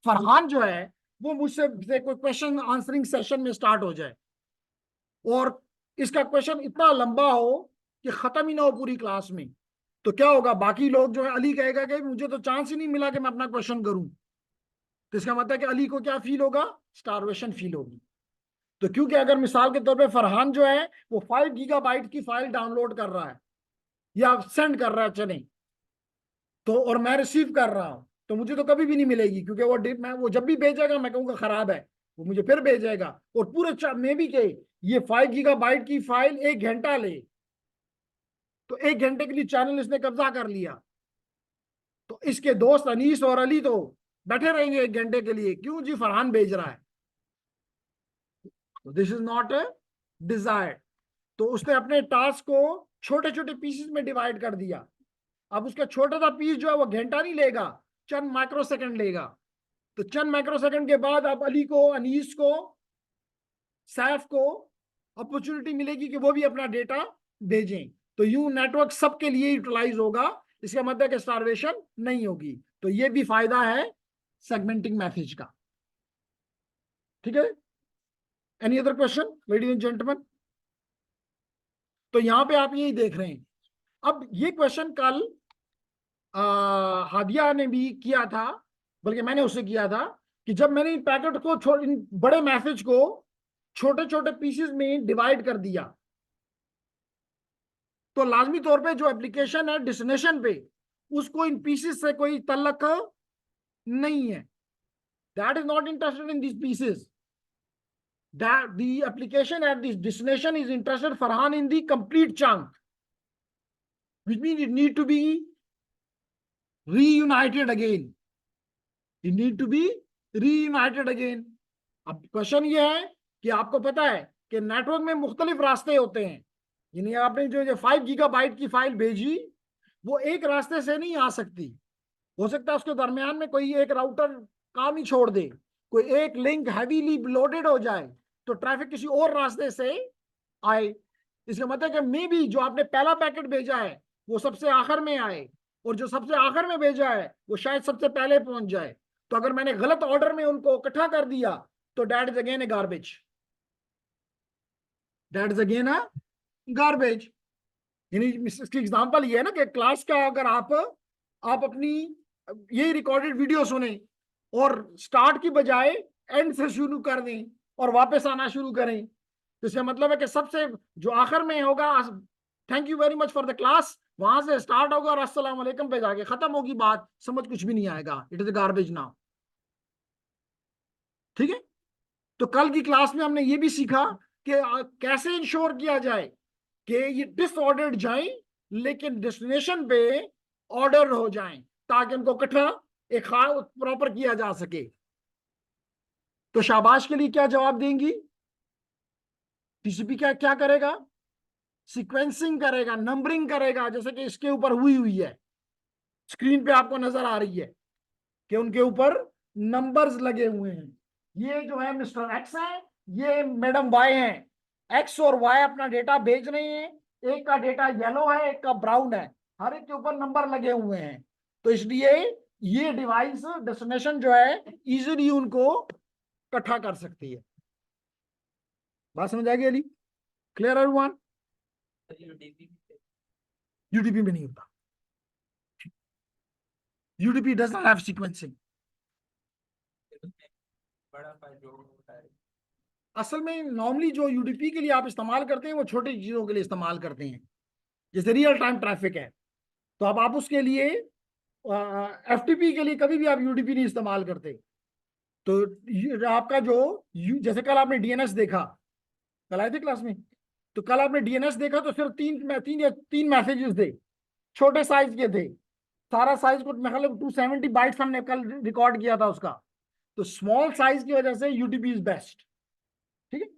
फरहान जो है वो मुझसे कोई क्वेश्चन आंसरिंग सेशन में स्टार्ट हो जाए और इसका क्वेश्चन इतना लंबा हो कि खत्म ही ना हो पूरी क्लास में, तो क्या होगा, बाकी लोग जो है, अली कहेगा कि मुझे तो चांस ही नहीं मिला कि मैं अपना क्वेश्चन करूं। तो इसका मतलब है कि अली को क्या फील होगा, स्टारवेशन फील होगी। तो क्योंकि अगर मिसाल के तौर पे फरहान जो है वो 5 गीगाबाइट की फाइल डाउनलोड कर रहा है या सेंड कर रहा है, चले, तो और मैं रिसीव कर रहा हूं, तो मुझे तो कभी भी नहीं मिलेगी, क्योंकि वो जब भी भेजेगा मैं कहूंगा खराब है, वो मुझे फिर भेजेगा। और पूरे में भी के ये 5 गीगाबाइट की फाइल 1 घंटा ले, तो 1 घंटे के लिए चैनल इसने कब्जा कर लिया, तो इसके दोस्त अनीस और अली तो बैठे रहेंगे 1 घंटे के लिए, क्यों जी, फरहान भेज रहा है। तो this is not a desired. तो उसने अपने टास्क को छोटे छोटे पीसेस में डिवाइड कर दिया। अब उसका छोटा सा पीस जो है वो घंटा नहीं लेगा, चंद माइक्रो सेकंड लेगा। तो चंद माइक्रो सेकंड के बाद अब अली को, अनीस को, सैफ को अपॉर्चुनिटी मिलेगी कि वो भी अपना डेटा भेजें। तो यूं नेटवर्क सबके लिए यूटिलाइज होगा, इसका मतलब कि स्टारवेशन नहीं होगी। तो ये भी फायदा है सेगमेंटिंग मैसेज का। ठीक है, any other question ladies and gentleman? तो यहां पे आप यही देख रहे हैं। अब ये क्वेश्चन कल हादिया ने भी किया था, बल्कि मैंने उससे किया था कि जब मैंने इन पैकेट को, इन बड़े मैसेज को छोटे छोटे पीसेस में डिवाइड कर दिया, तो लाजमी तौर पे जो एप्लीकेशन है डेस्टिनेशन पे, उसको इन पीसेस से कोई तल्लक नहीं है। That is not interested in this pieces. That the application at this destination is interested Farhan in the complete chunk, which means it need to be reunited again. It need to be reunited again. अब question ये है कि आपको पता है कि network में मुख्तलिफ रास्ते होते हैं, यानी आपने जो 5 गीगाबाइट की फाइल भेजी वो एक रास्ते से नहीं आ सकती। हो सकता है उसके दरमियान में कोई एक राउटर काम ही छोड़ दे, कोई एक लिंक हैवीली लोडेड हो जाए, तो ट्रैफिक किसी और रास्ते से आए। इसका मतलब है कि मे बी जो आपने पहला पैकेट भेजा है वो सबसे आखिर में आए, और जो सबसे आखिर में भेजा है वो शायद सबसे पहले पहुंच जाए। तो अगर मैंने गलत ऑर्डर में उनको इकट्ठा कर दिया तो that is again A garbage, that is again a garbage. यानी इसकी एग्जांपल ये है ना कि क्लास का अगर आप अपनी यही रिकॉर्डेड वीडियो सुने और स्टार्ट की बजाय एंड से शुरू कर दें और वापस आना शुरू करें, तो इसका मतलब है कि सबसे जो आखिर में होगा, thank you very much for the class, वहां से स्टार्ट होगा और अस्सलाम वालेकुम पे जाके खत्म होगी बात, समझ कुछ भी नहीं आएगा, इट इज गार्बेज नाउ। ठीक है, तो कल की क्लास में हमने ये भी सीखा कि कैसे इंश्योर किया जाए कि ये डिसऑर्डर्ड जाए लेकिन डेस्टिनेशन पे ऑर्डर हो जाएं, ताकि उनको इकट्ठा एक प्रॉपर किया जा सके। तो शाबाश के लिए क्या जवाब देंगी? टीसीपी क्या क्या करेगा? सीक्वेंसिंग करेगा, नंबरिंग करेगा, जैसे कि इसके ऊपर हुई हुई है, स्क्रीन पे आपको नजर आ रही है कि उनके ऊपर नंबर्स लगे हुए हैं। ये जो है मिस्टर एक्स है, ये मैडम वाई है। एक्स और वाई अपना डेटा भेज रहे हैं, एक का डेटा येलो है, एक का ब्राउन है, हर एक के ऊपर नंबर लगे हुए हैं। तो इसलिए ये डिवाइस डेस्टिनेशन जो है इजीली उनको इकट्ठा कर सकती है। बात समझ आ गई अली? Clear everyone? यूडीपी में नहीं होता, UDP does not have sequencing. बड़ा फाइल जो होता है असल में नॉर्मली जो यूडीपी के लिए आप इस्तेमाल करते हैं वो छोटी चीजों के लिए इस्तेमाल करते हैं, जैसे रियल टाइम ट्रैफिक है, तो अब आप उसके लिए एफटीपी के लिए कभी भी आप यूडीपी नहीं इस्तेमाल करते। तो आपका जो जैसे कल आपने डीएनएस देखा, कल आए थे क्लास में, तो कल आपने डीएनएस देखा तो सिर्फ तीन मैसेजेस थे, छोटे साइज के थे, सारा साइज को मतलब 270 बाइट्स हमने कल रिकॉर्ड किया था उसका। तो स्मॉल साइज की वजह से यूडीपी इज बेस्ट। ठीक है,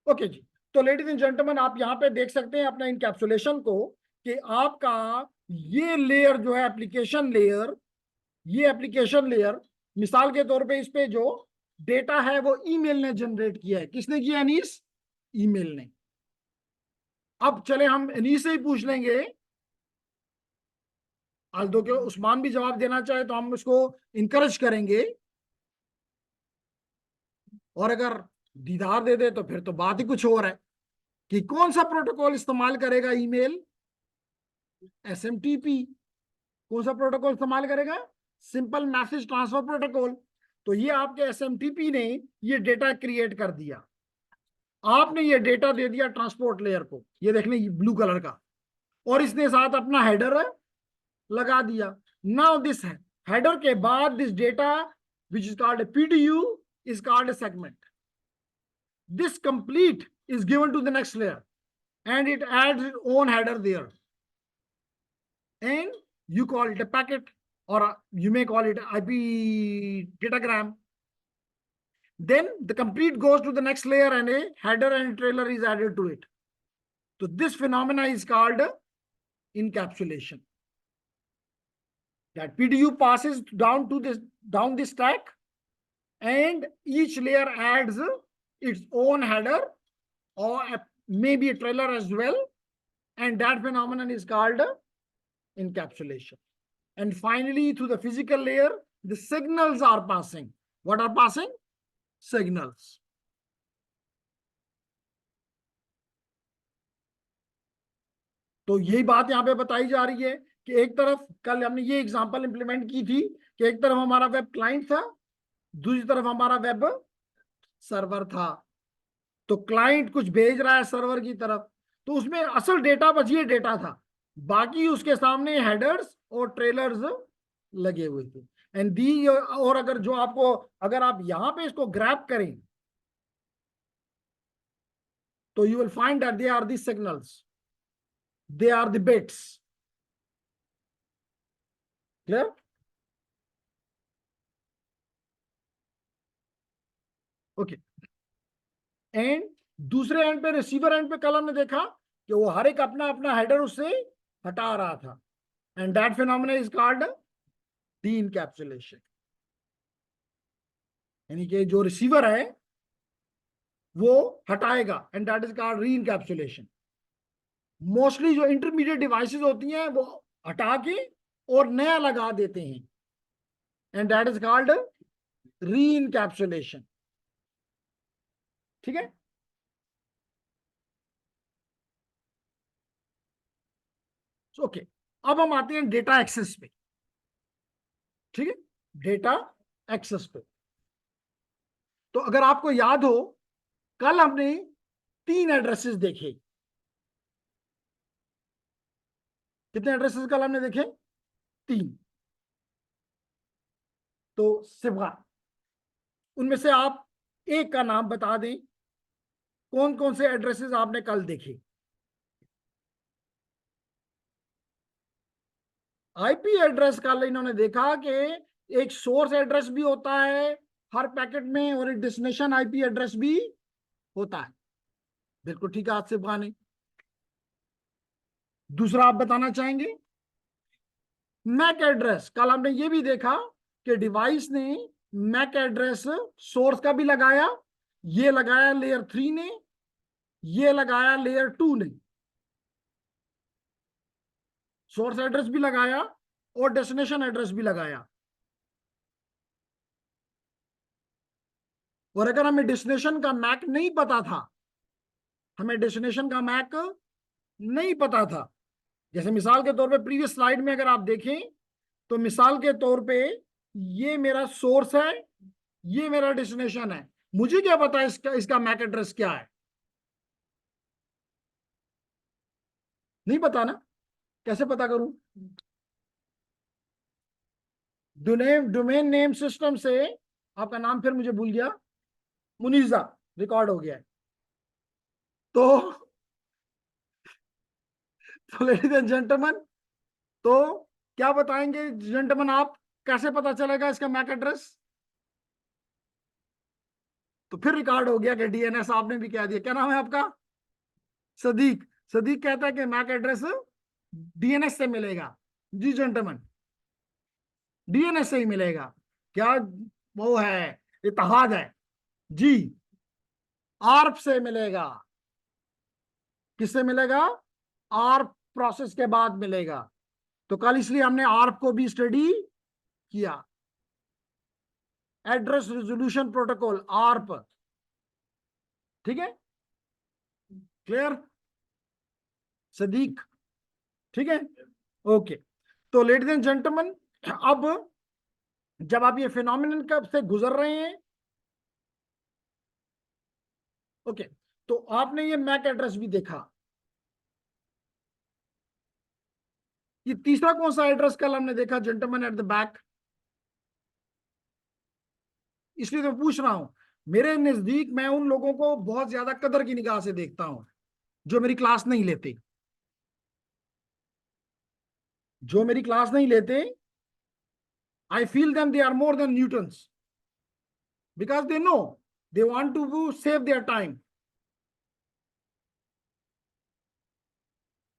ओके जी। तो लेडीज एंड जेंटलमैन, आप यहाँ पे देख सकते हैं अपना इनकैप्सुलेशन को कि आपका ये लेयर जो है एप्लीकेशन लेयर, ये एप्लीकेशन लेयर, मिसाल के तौर पे इस पे जो डेटा है वो ईमेल ने जनरेट किया है। किसने किया अनीस? ईमेल ने। अब चले हम अनीस से ही पूछ लेंगे, आल्दो के उस्मान भी जवाब देना चाहे तो हम उसको इनकरेज करेंगे, और अगर दीदार दे दे तो फिर तो बात ही कुछ और है कि कौन सा प्रोटोकॉल इस्तेमाल करेगा ईमेल? एसएमटीपी। कौन सा प्रोटोकॉल इस्तेमाल करेगा? Simple message transfer protocol. तो ये आपके एसएमटीपी ने ये डेटा क्रिएट कर दिया, आपने ये डेटा दे दिया ट्रांसपोर्ट लेयर को, ये देखने ब्लू कलर का, और इसने साथ अपना हेडर लगा दिया। नाउ दिस हेडर के बाद this data which is called PDU is called segment. This complete is given to the next layer and it adds its own header there, and you call it a packet, or you may call it IP datagram. Then the complete goes to the next layer and a header and trailer is added to it. So this phenomena is called encapsulation. That PDU passes down to this stack, and each layer adds its own header or maybe a trailer as well, and that phenomenon is called encapsulation. And finally, through the physical layer, the signals are passing. What are passing? Signals. तो यही बात यहाँ पे बताई जा रही है कि एक तरफ कल हमने ये एग्जांपल इंप्लीमेंट की थी कि एक तरफ हमारा वेब क्लाइंट था, दूसरी तरफ हमारा वेब सर्वर था। तो क्लाइंट कुछ भेज रहा है सर्वर की तरफ, तो उसमें असल डेटा बस ये डेटा था, बाकी उसके सामने हेडर्स और ट्रेलर्स लगे हुए थे। एंड दी, और अगर जो आपको, अगर आप यहां पे इसको ग्रैब करें तो you will find that they are the signals, they are the bits. Clear? Okay. And दूसरे एंड पे, रिसीवर एंड पे, कल हमने देखा कि वो हर एक अपना अपना हेडर उससे हटा रहा था, and that phenomena is called D encapsulation. यानी कि जो रिसीवर है वो हटाएगा, एंड दैट इज कॉल्ड री इनकैप्सुलेशन। मोस्टली जो इंटरमीडिएट डिवाइसेस होती हैं वो हटा के और नया लगा देते हैं, एंड दैट इज कॉल्ड री इनकैप्सुलेशन। ठीक है? ओके, अब हम आते हैं डेटा एक्सेस पे। ठीक है, डेटा एक्सेस पे। तो अगर आपको याद हो, कल हमने 3 एड्रेसेस देखे। कितने एड्रेसेस कल हमने देखे? 3। तो सिवा उनमें से आप एक का नाम बता दें, कौन कौन से एड्रेसेस आपने कल देखे? आईपी एड्रेस कल इन्होंने देखा कि एक सोर्स एड्रेस भी होता है हर पैकेट में, और एक डेस्टिनेशन आईपी एड्रेस भी होता है। बिल्कुल ठीक है, आज से बहाने। दूसरा आप बताना चाहेंगे? MAC address. कल हमने ये भी देखा कि डिवाइस ने मैक एड्रेस सोर्स का भी लगाया, ये लगाया लेयर 3 ने, ये लगाया लेयर 2 ने। सोर्स एड्रेस भी लगाया और डेस्टिनेशन एड्रेस भी लगाया। और अगर हमें डेस्टिनेशन का मैक नहीं पता था, हमें डेस्टिनेशन का मैक नहीं पता था, जैसे मिसाल के तौर पे प्रीवियस स्लाइड में अगर आप देखें तो मिसाल के तौर पे ये मेरा सोर्स है, ये मेरा डेस्टिनेशन है, मुझे क्या पता इसका मैक एड्रेस क्या है? नहीं पता ना, कैसे पता करूं? डोमेन नेम सिस्टम से, आपका नाम फिर मुझे भूल गया, मुनीजा, रिकॉर्ड हो गया है। तो लेडीज एंड जेंटलमैन, तो क्या बताएंगे जेंटलमैन आप, कैसे पता चलेगा इसका मैक एड्रेस? तो फिर रिकॉर्ड हो गया कि डीएनएस आपने भी कह दिया। क्या नाम है आपका? सदीक। सदीक कहता है कि मैक एड्रेस डीएनएस से मिलेगा। जी जेंटलमैन, डीएनएस से ही मिलेगा। क्या वो है इत्तेहाद है जी। आर्प से मिलेगा। किससे मिलेगा? आर्प प्रोसेस के बाद मिलेगा। तो कल इसलिए हमने आर्प को भी स्टडी किया। Address resolution protocol, ARP. ठीक है, क्लियर सदीक? ठीक है, ओके। तो लेडीज एंड जेंटलमैन, अब जब आप ये फिनोमिनन कब से गुजर रहे हैं, ओके, तो आपने ये मैक एड्रेस भी देखा। ये तीसरा कौन सा एड्रेस कल हमने देखा जेंटलमैन एट द बैक? इसलिए तो पूछ रहा हूं। मेरे नजदीक मैं उन लोगों को बहुत ज्यादा कदर की निगाह से देखता हूं जो मेरी क्लास नहीं लेते। जो मेरी क्लास नहीं लेते, I feel them they are more than Newtons, because they know, they want to save their time.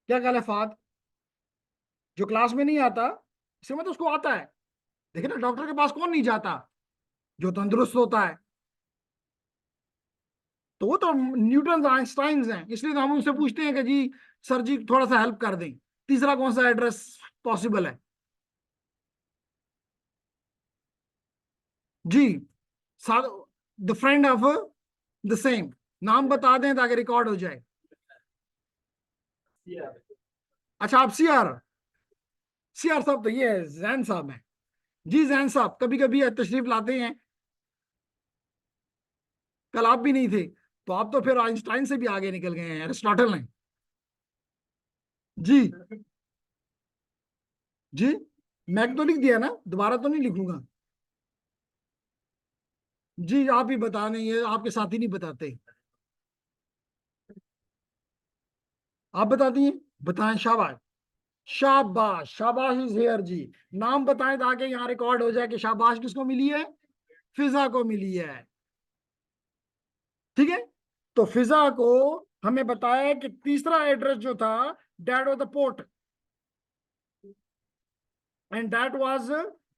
क्या ख्याल है फाद? जो क्लास में नहीं आता, इसे मतलब उसको आता है। देखिए ना, डॉक्टर के पास कौन नहीं जाता जो तंदुरुस्त होता है? तो वो तो न्यूटन आइंस्टाइन हैं, इसलिए तो हम उनसे पूछते हैं कि जी सर जी थोड़ा सा हेल्प कर दें। तीसरा कौन सा एड्रेस पॉसिबल है जी? The friend of the same, नाम बता दें ताकि रिकॉर्ड हो जाए। अच्छा, आप सीआर, सीआर साहब तो ये जैन साहब हैं। जी जैन साहब कभी कभी तशरीफ लाते हैं। कल आप भी नहीं थे, तो आप तो फिर आइंस्टाइन से भी आगे निकल गए हैं, एरिस्टोटल हैं जी। जी, मैक तो लिख दिया ना, दोबारा तो नहीं लिखूंगा। जी आप ही बता दें, ये आपके साथी नहीं बताते। आप बता दिए, बताएं, शाबाश। शाबाश, शाबाश इज हियर जी। नाम बताएं ताकि यहाँ रिकॉर्ड हो जाए कि शाबाश किसको मिली है? फिजा को मिली है। ठीक है, तो फिजा को हमें बताया कि तीसरा एड्रेस जो था, that was the port, and that was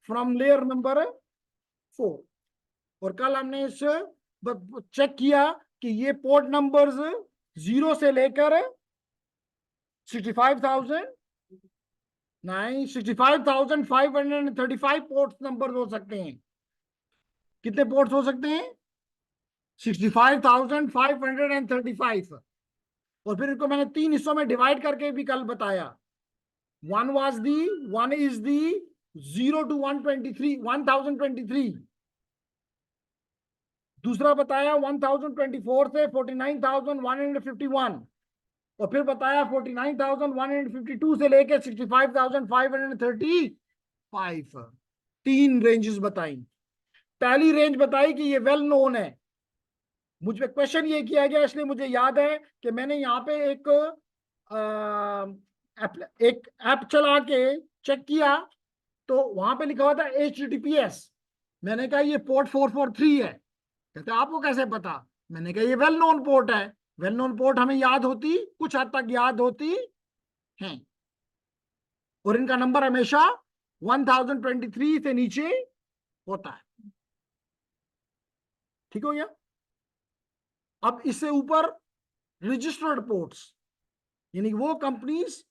from layer number 4। और कल हमने इस चेक किया कि ये पोर्ट नंबर्स 0 से लेकर 65,000, नहीं 65,535 पोर्ट नंबर हो सकते हैं। कितने पोर्ट्स हो सकते हैं? 65,535। और फिर इनको मैंने 3 हिस्सों में डिवाइड करके भी कल बताया। One is the 0 to 123, 1023। दूसरा बताया 1024 से 49,151। और फिर बताया 49,152 से लेके 65,535। 3 रेंजेस बताई। पहली रेंज बताई कि ये वेल नोन है। मुझ पे क्वेश्चन ये किया गया, इसलिए मुझे याद है कि मैंने यहाँ पे एक ऐप चला के चेक किया, तो वहां पे लिखा हुआ था HTTPS। मैंने कहा ये पोर्ट 443 है। कहते आपको कैसे पता? मैंने कहा ये वेल नोन पोर्ट है। वेल नोन पोर्ट हमें याद होती, कुछ हद तक याद होती हैं, और इनका नंबर हमेशा 1023 से नीचे होता है। ठीक हो गया? अब इससे ऊपर रजिस्टर्ड पोर्ट्स, यानी वो कंपनीज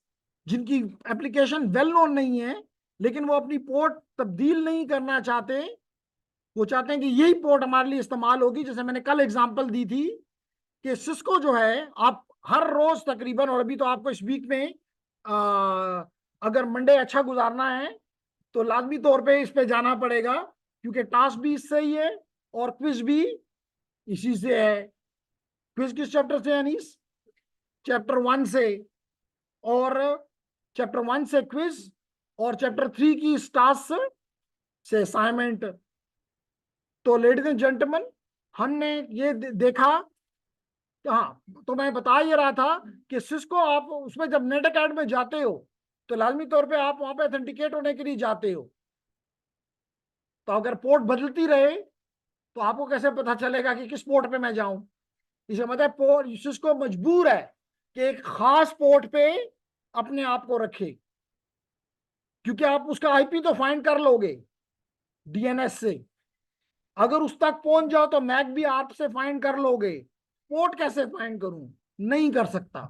जिनकी एप्लीकेशन वेल नोन नहीं है, लेकिन वो अपनी पोर्ट तब्दील नहीं करना चाहते। वो चाहते हैं कि यही पोर्ट हमारे लिए इस्तेमाल होगी। जैसे मैंने कल एग्जांपल दी थी कि सिस्को जो है, आप हर रोज तकरीबन, और अभी तो आपको इस वीक में अगर मंडे अच्छा गुजारना है तो लाजमी तौर पे इस पे जाना पड़ेगा, क्योंकि टास्क भी इससे ही है और क्विज भी इसी से है। क्विज किस चैप्टर से है अनीस? चैप्टर 1 से। और चैप्टर 1 से क्विज, और चैप्टर 3 की टास्क से असाइनमेंट। तो लेडीज एंड जेंटलमैन, हमने ये देखा कि हाँ, तो मैं बता ये रहा था कि सिस्को आप उसमें जब नेट अकेडमी में जाते हो तो लाजमी तौर पे आप वहां पे ऑथेंटिकेट होने के लिए जाते हो। तो अगर पोर्ट बदलती रहे तो आपको कैसे पता चलेगा कि किस पोर्ट पे मैं जाऊं? इसे मतलब पोर्ट सिस्को मजबूर है कि एक खास पोर्ट पे अपने आप को रखे, क्योंकि आप उसका आईपी तो फाइंड कर लोगे डीएनएस से। अगर उस तक पहुंच जाओ तो मैक भी आपसे फाइंड कर लोगे, पोर्ट कैसे फाइंड करूं, नहीं कर सकता।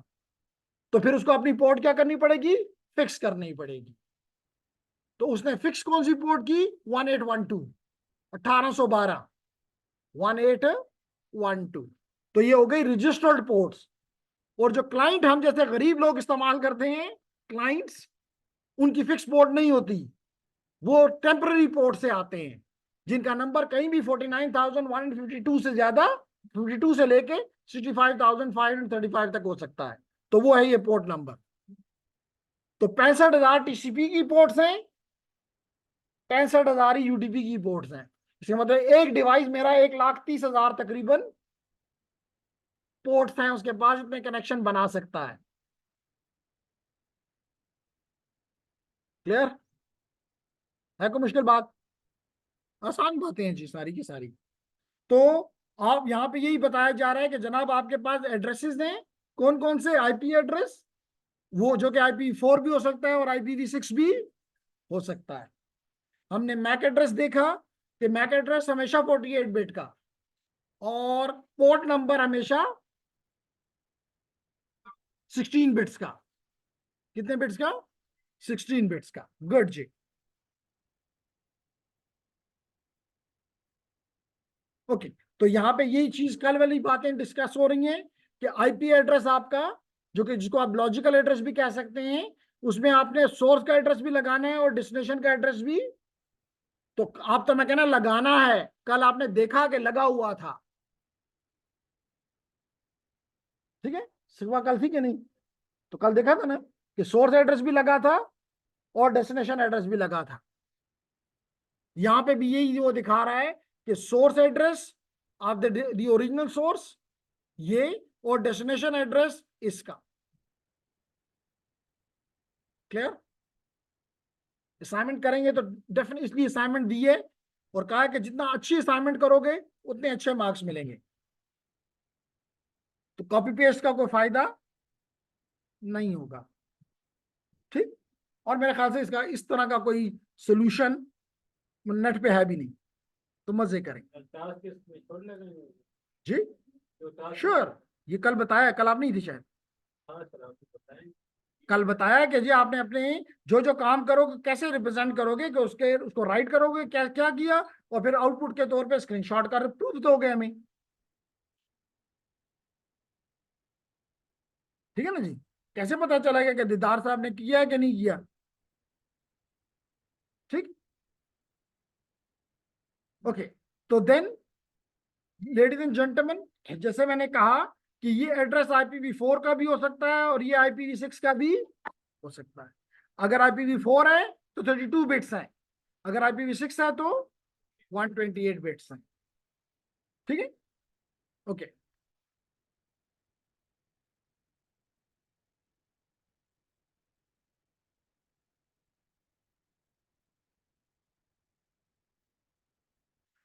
तो फिर उसको अपनी पोर्ट क्या करनी पड़ेगी, फिक्स करनी पड़ेगी। तो उसने फिक्स कौन सी पोर्ट की, 1812, 1812, 1812। तो ये हो गई रजिस्टर्ड पोर्ट्स। और जो क्लाइंट हम जैसे गरीब लोग इस्तेमाल करते हैं, क्लाइंट्स, उनकी फिक्स पोर्ट नहीं होती, वो टेम्पररी पोर्ट से आते हैं, जिनका नंबर कहीं भी 49,152 से ज्यादा, 52 से लेके 65,535 तक हो सकता है। तो वो है ये पोर्ट नंबर। तो 65,000 टीसीपी की पोर्ट्स हैं, 65,000 यूडीपी की पोर्ट्स हैं। इसका मतलब एक डिवाइस मेरा 1,30,000 तकरीबन पोर्ट्स हैं उसके पास, इतने कनेक्शन बना सकता है। क्लियर है? कोई मुश्किल बात? आसान बातें हैं जी सारी की सारी। तो आप यहाँ पे यही बताया जा रहा है कि जनाब आपके पास एड्रेसेस हैं, कौन कौन से, आईपी एड्रेस, वो जो कि IPv4 भी हो सकता है और IPv6 भी हो सकता है। हमने मैक एड्रेस देखा कि मैक एड्रेस हमेशा 48 बिट का, और पोर्ट नंबर हमेशा 16 बिट्स का। कितने बिट्स का? 16 बिट्स का। गुड जी। ओके, तो यहाँ पे यही चीज कल वाली बातें डिस्कस हो रही हैं कि आईपी एड्रेस आपका, जो कि जिसको आप लॉजिकल एड्रेस भी कह सकते हैं, उसमें आपने सोर्स का एड्रेस भी लगाना है और डेस्टिनेशन का एड्रेस भी। तो आप तो मैं कहना लगाना है, कल आपने देखा कि लगा हुआ था, ठीक है? सिवा कल थी कि नहीं? तो कल देखा था ना कि सोर्स एड्रेस भी लगा था और डेस्टिनेशन एड्रेस भी लगा था। यहां पे भी यही वो दिखा रहा है कि source address of the original source ये, और डेस्टिनेशन एड्रेस इसका। क्लियर? असाइनमेंट करेंगे तो डेफिनेटली, इसलिए असाइनमेंट दी है और कहा है कि जितना अच्छी असाइनमेंट करोगे उतने अच्छे मार्क्स मिलेंगे। तो कॉपी पेस्ट का कोई फायदा नहीं होगा, ठीक? और मेरे ख्याल से इसका इस तरह का कोई सोल्यूशन नेट पे है भी नहीं, तो मजे करें जी। श्योर, ये कल बताया, कल आप नहीं थी शायद। कल बताया कि जी आपने अपने जो जो काम करोगे कैसे रिप्रेजेंट करोगे, कि उसके उसको राइट करोगे क्या क्या किया, और फिर आउटपुट के तौर पे स्क्रीनशॉट कर प्रूफ दोगे हमें। ठीक है ना जी? कैसे पता चलेगा कि दीदार साहब ने किया है कि नहीं किया? ठीक, ओके। तो देन लेडीज एंड जेंटलमैन, जैसे मैंने कहा कि ये एड्रेस IPv4 का भी हो सकता है और ये IPv6 का भी हो सकता है। अगर IPv4 है तो 32 बिट्स है, अगर IPv6 है तो 128 बिट्स है। ठीक है, ओके।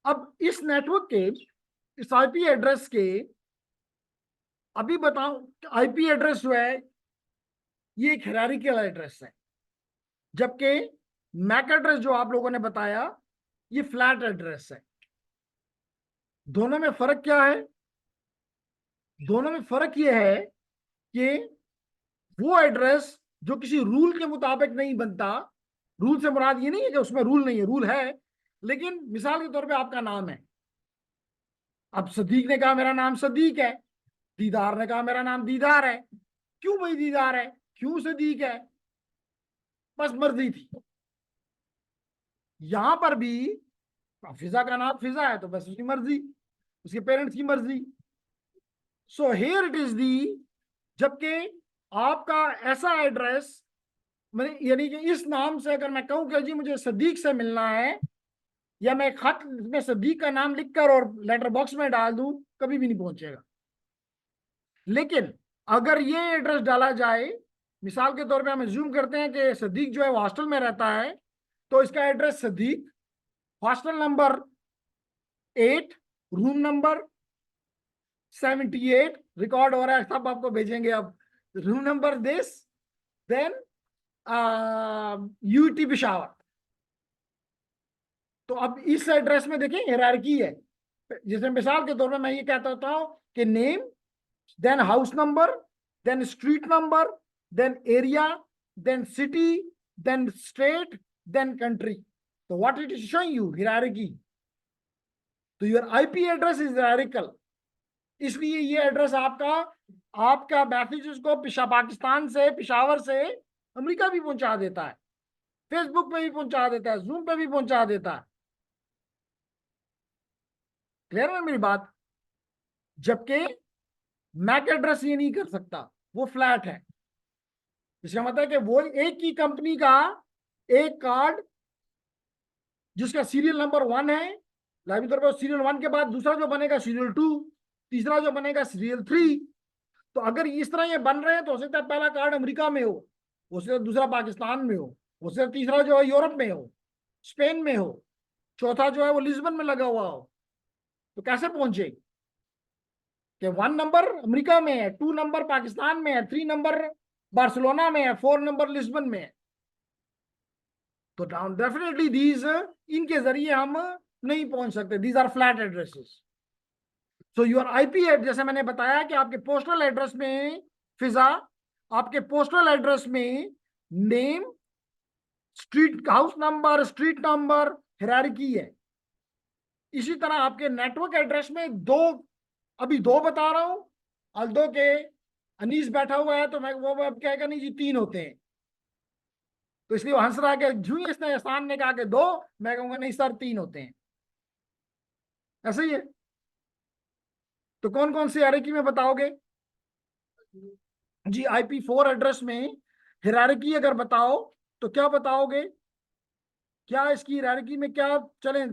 अब इस नेटवर्क के, इस IP एड्रेस के, अभी बताऊं, IP एड्रेस जो है ये एक हायरार्किकल एड्रेस है, जबकि मैक एड्रेस जो आप लोगों ने बताया ये फ्लैट एड्रेस है। दोनों में फर्क क्या है? दोनों में फर्क ये है कि वो एड्रेस जो किसी रूल के मुताबिक नहीं बनता, रूल से मुराद ये नहीं है कि उसमें रूल नहीं है, रूल है, लेकिन मिसाल के तौर पे आपका नाम है, अब सदीक ने कहा मेरा नाम सदीक है, दीदार ने कहा मेरा नाम दीदार है। क्यों भाई दीदार है, क्यों सदीक है? बस मर्जी थी। यहां पर भी फिजा का नाम फिजा है तो बस उसकी मर्जी, उसके पेरेंट्स की मर्जी। So here it is the, जबकि आपका ऐसा एड्रेस, मैंने यानी कि इस नाम से अगर मैं कहूं कि जी मुझे सदीक से मिलना है, या मैं खत में सदीक का नाम लिखकर और लेटर बॉक्स में डाल दूं, कभी भी नहीं पहुंचेगा। लेकिन अगर ये एड्रेस डाला जाए, मिसाल के तौर पे हम ज्यूम करते हैं कि सदीक जो है वो हॉस्टल में रहता है, तो इसका address Sadiq, hostel number 8, room number 78, record हो रहा है, सब आपको भेजेंगे अब, room number this, then UT Peshawar, तो अब इस एड्रेस में देखें हायरार्की है। जैसे मिसाल के तौर पे मैं ये कहता होता हूं कि name, then house number, then street number, then area, then city, then state, then country. तो what it is showing you? Hierarchy. तो your IP address is hierarchical. इसलिए ये एड्रेस आपका आपका मैसेजेस को पाकिस्तान से, पिशावर से अमेरिका भी पहुंचा देता है, फेसबुक पे भी पहुंचा देता है, जूम पे भी पहुंचा देता है। क्लियर है मेरी बात? जबकि मैक एड्रेस ये नहीं कर सकता, वो फ्लैट है। इसका मतलब है कि वो एक ही कंपनी का एक कार्ड जिसका सीरियल नंबर 1 है, लाइव तौर पर सीरियल 1 के बाद दूसरा जो बनेगा सीरियल 2, तीसरा जो बनेगा सीरियल 3। तो अगर इस तरह ये बन रहे हैं तो हो सकता है पहला कार्ड अमेरिका में हो सकता है दूसरा पाकिस्तान में हो सकता है तीसरा जो है यूरोप में हो, स्पेन में हो, चौथा जो है वो लिस्बन में लगा हुआ हो। तो कैसे पहुंचे कि 1 नंबर अमेरिका में है, 2 नंबर पाकिस्तान में है, 3 नंबर बार्सिलोना में है, 4 नंबर लिस्बन में है। तो डेफिनेटली दीज, इनके जरिए हम नहीं पहुंच सकते। These are flat addresses. So your IP address, जैसे मैंने बताया कि आपके पोस्टल एड्रेस में फिजा, आपके पोस्टल एड्रेस में name, street, house number, street number, hierarchy है। इसी तरह आपके नेटवर्क एड्रेस में दो, अभी दो बता रहा हूं। अल्दो के अनीस बैठा हुआ है तो मैं वो अब कहेगा नहीं जी 3 होते हैं, तो इसलिए वो हंस रहा है कि जूं ही इसने एहसान ने कहा कि 2, मैं कहूंगा नहीं सर 3 होते हैं। ऐसे ही है। तो कौन कौन सी हायरार्की में बताओगे जी? IP4 एड्रेस में हायरार्की अगर बताओ तो क्या बताओगे? क्या इसकी हायरार्की में क्या? चलें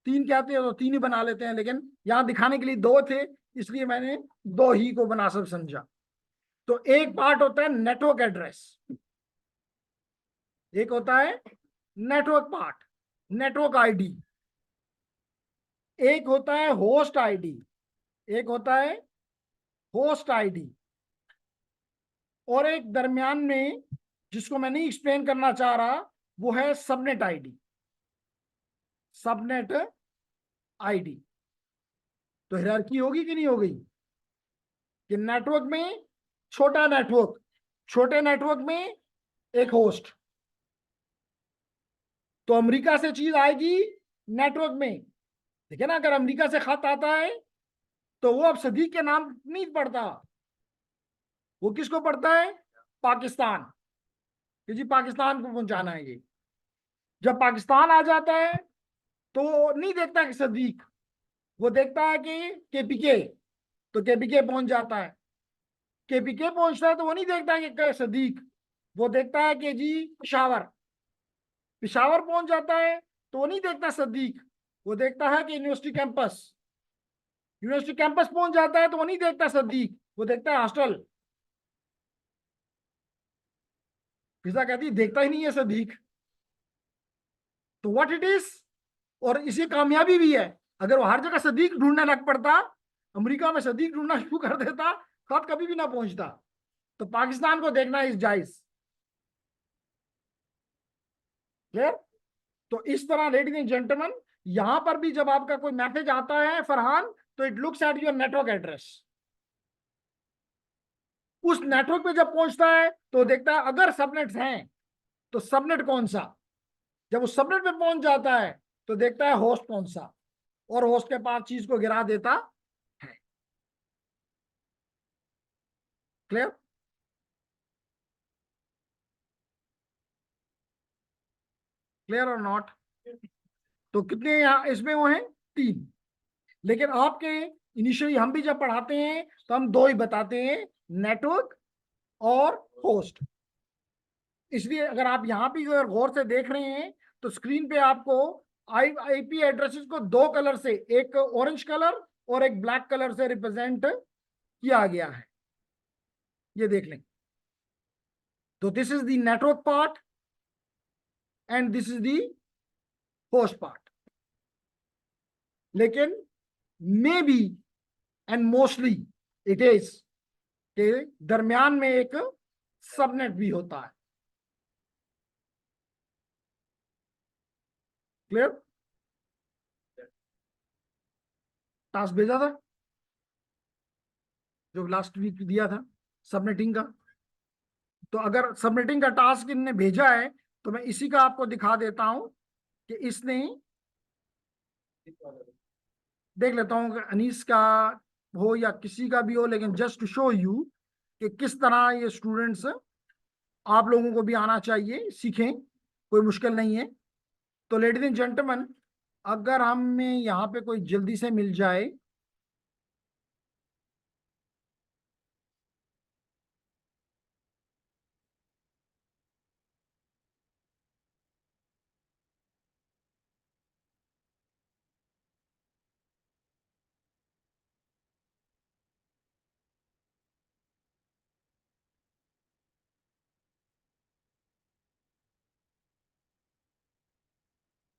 3 कहते हैं तो 3 ही बना लेते हैं, लेकिन यहां दिखाने के लिए 2 थे इसलिए मैंने 2 ही को मुनासिब समझा। तो एक पार्ट होता है नेटवर्क एड्रेस, एक होता है नेटवर्क पार्ट, नेटवर्क आईडी, एक होता है होस्ट आईडी, एक होता है होस्ट आईडी, और एक दरमियान में जिसको मैं नहीं एक्सप्लेन करना चाह रहा वो है सबनेट आईडी, सबनेट आईडी। तो हायरार्की होगी कि नहीं होगी कि नेटवर्क में छोटा नेटवर्क, छोटे नेटवर्क में एक होस्ट। तो अमेरिका से चीज आएगी नेटवर्क में, देखिए ना, अगर अमेरिका से खत आता है तो वो अब सदीक के नाम नहीं पढ़ता, वो किसको पढ़ता है? पाकिस्तान, कि जी पाकिस्तान को पहुंचाना है ये। जब पाकिस्तान आ जाता है तो नहीं देखता कि सदीक, वो देखता है कि KPK, तो KPK पहुंच जाता है। KPK पहुंचता है तो वो नहीं देखता कि सदीक, वो देखता है कि जी पिशावर, पिशावर पहुंच जाता है तो वो नहीं देखता सदीक, वो देखता है कि यूनिवर्सिटी कैंपस, यूनिवर्सिटी कैंपस पहुंच जाता है तो वो नहीं देखता सदीक, वो देखता है हॉस्टल। फिजा कहती है देखता ही नहीं है सदीक। तो व्हाट इट इज, और इसी कामयाबी भी है। अगर वो हर जगह सदीक ढूंढने लग पड़ता, अमेरिका में सदीक ढूंढना शुरू कर देता, खत कभी भी ना पहुंचता। तो पाकिस्तान को देखना इज जायज। क्लियर? तो इस तरह लेडीज एंड जेंटलमैन, यहां पर भी जब आपका कोई मैसेज आता है फरहान, तो it looks at your network address. उस नेटवर्क पे जब पहुंचता है तो देखता है अगर सबनेट्स हैं तो सबनेट कौन सा। जब उस सबनेट पे पहुंच जाता है तो देखता है होस्ट कौन सा, और होस्ट के पास चीज को गिरा देता है। क्लियर? क्लियर और नॉट? तो कितने यहाँ इसमें वो हैं? 3। लेकिन आपके इनिशियली हम भी जब पढ़ाते हैं तो हम 2 ही बताते हैं, नेटवर्क और होस्ट। इसलिए अगर आप यहाँ भी अगर गौर से देख रहे हैं तो स्क्रीन पे आपको IP एड्रेसेस को 2 कलर से, एक ऑरेंज कलर और एक ब्लैक कलर से रिप्रेजेंट किया गया है, ये देख लें। तो this is the network part and this is the host part. लेकिन maybe and mostly it is के दरमियान में एक सबनेट भी होता है। क्लियर? टास्क भेजा था जो लास्ट वीक दिया था सबमिटिंग का। तो अगर सबमिटिंग का टास्क इनने भेजा है तो मैं इसी का आपको दिखा देता हूं कि इसने, देख लेता हूँ कि अनीस का हो या किसी का भी हो, लेकिन जस्ट टू शो यू कि किस तरह ये स्टूडेंट्स, आप लोगों को भी आना चाहिए, सीखें, कोई मुश्किल नहीं है। तो लेडीज एंड जेंटलमैन, अगर हमें यहाँ पे कोई जल्दी से मिल जाए,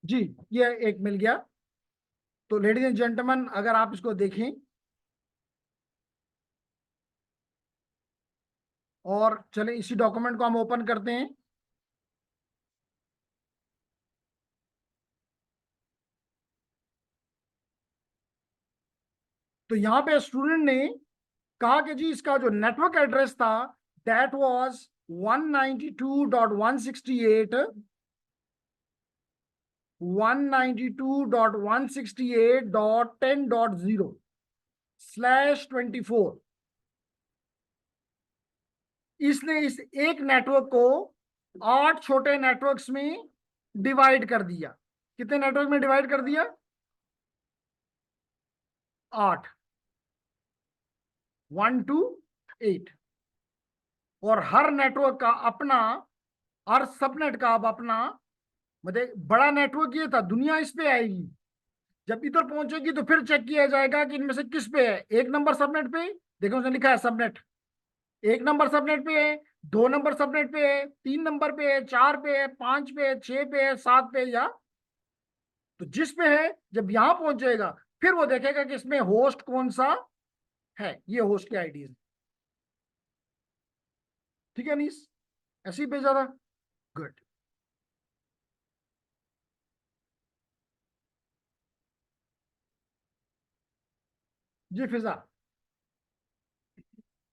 जी ये एक मिल गया। तो लेडीज एंड जेंटलमैन, अगर आप इसको देखें और चले इसी डॉक्यूमेंट को हम ओपन करते हैं। तो यहाँ पे स्टूडेंट ने कहा कि जी इसका जो नेटवर्क एड्रेस था दैट वाज 192.168 192.168.10.0/24। इसने इस एक नेटवर्क को 8 छोटे नेटवर्क्स में डिवाइड कर दिया। कितने नेटवर्क में डिवाइड कर दिया? 8, 1 to 8। और हर नेटवर्क का अपना, हर सबनेट का अब अपना, मतलब बड़ा नेटवर्क ये था, दुनिया इस पे आएगी, जब इधर पहुंचेगी तो फिर चेक किया जाएगा कि इनमें से किस पे है। एक नंबर सबनेट पे, देखो उसने लिखा है सबनेट, एक नंबर सबनेट पे है, 2 नंबर सबनेट पे है, 3 नंबर पे है, 4 पे है, 5 पे है, 6 पे है, 7 पे है, या तो जिस पे है जब यहां पहुंचेगा फिर वो देखेगा कि इसमें होस्ट कौन सा है, ये होस्ट की आईडी है। ठीक है नीस, ऐसे ही भेजा था। गुड। जी फिजा,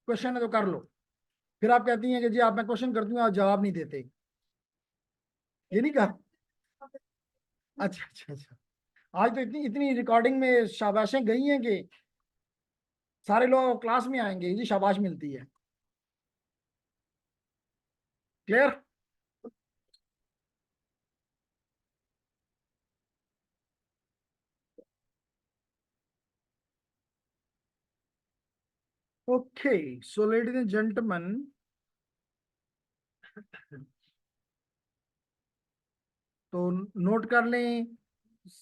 क्वेश्चन है तो कर लो। फिर आप कहती हैं कि जी आप, मैं क्वेश्चन करती हूँ आप जवाब नहीं देते, ये नहीं कहा? अच्छा अच्छा अच्छा। आज तो इतनी इतनी रिकॉर्डिंग में शाबाशें गई हैं कि सारे लोग क्लास में आएंगे, जी शाबाश मिलती है। Clear? Okay, so ladies and gentleman, तो नोट कर लें।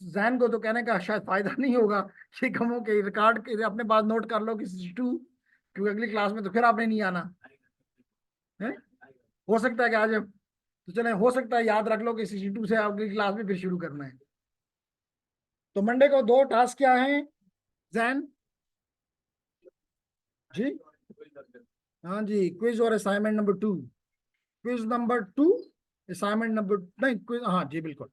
जैन को तो कहने का शायद फायदा नहीं होगा, ये कमों के रिकॉर्ड के अपने पास नोट कर लो कि 62, क्योंकि अगली क्लास में तो फिर आपने नहीं आना है। हो सकता है कि आज, तो चले, हो सकता है याद रख लो कि 62 से अगली क्लास में फिर शुरू करना है। तो मंडे को 2 टास्क क्या है जैन जी? हाँ जी, क्विज और assignment number 2। Quiz number 2, assignment number, नहीं क्विज, हाँ जी बिल्कुल।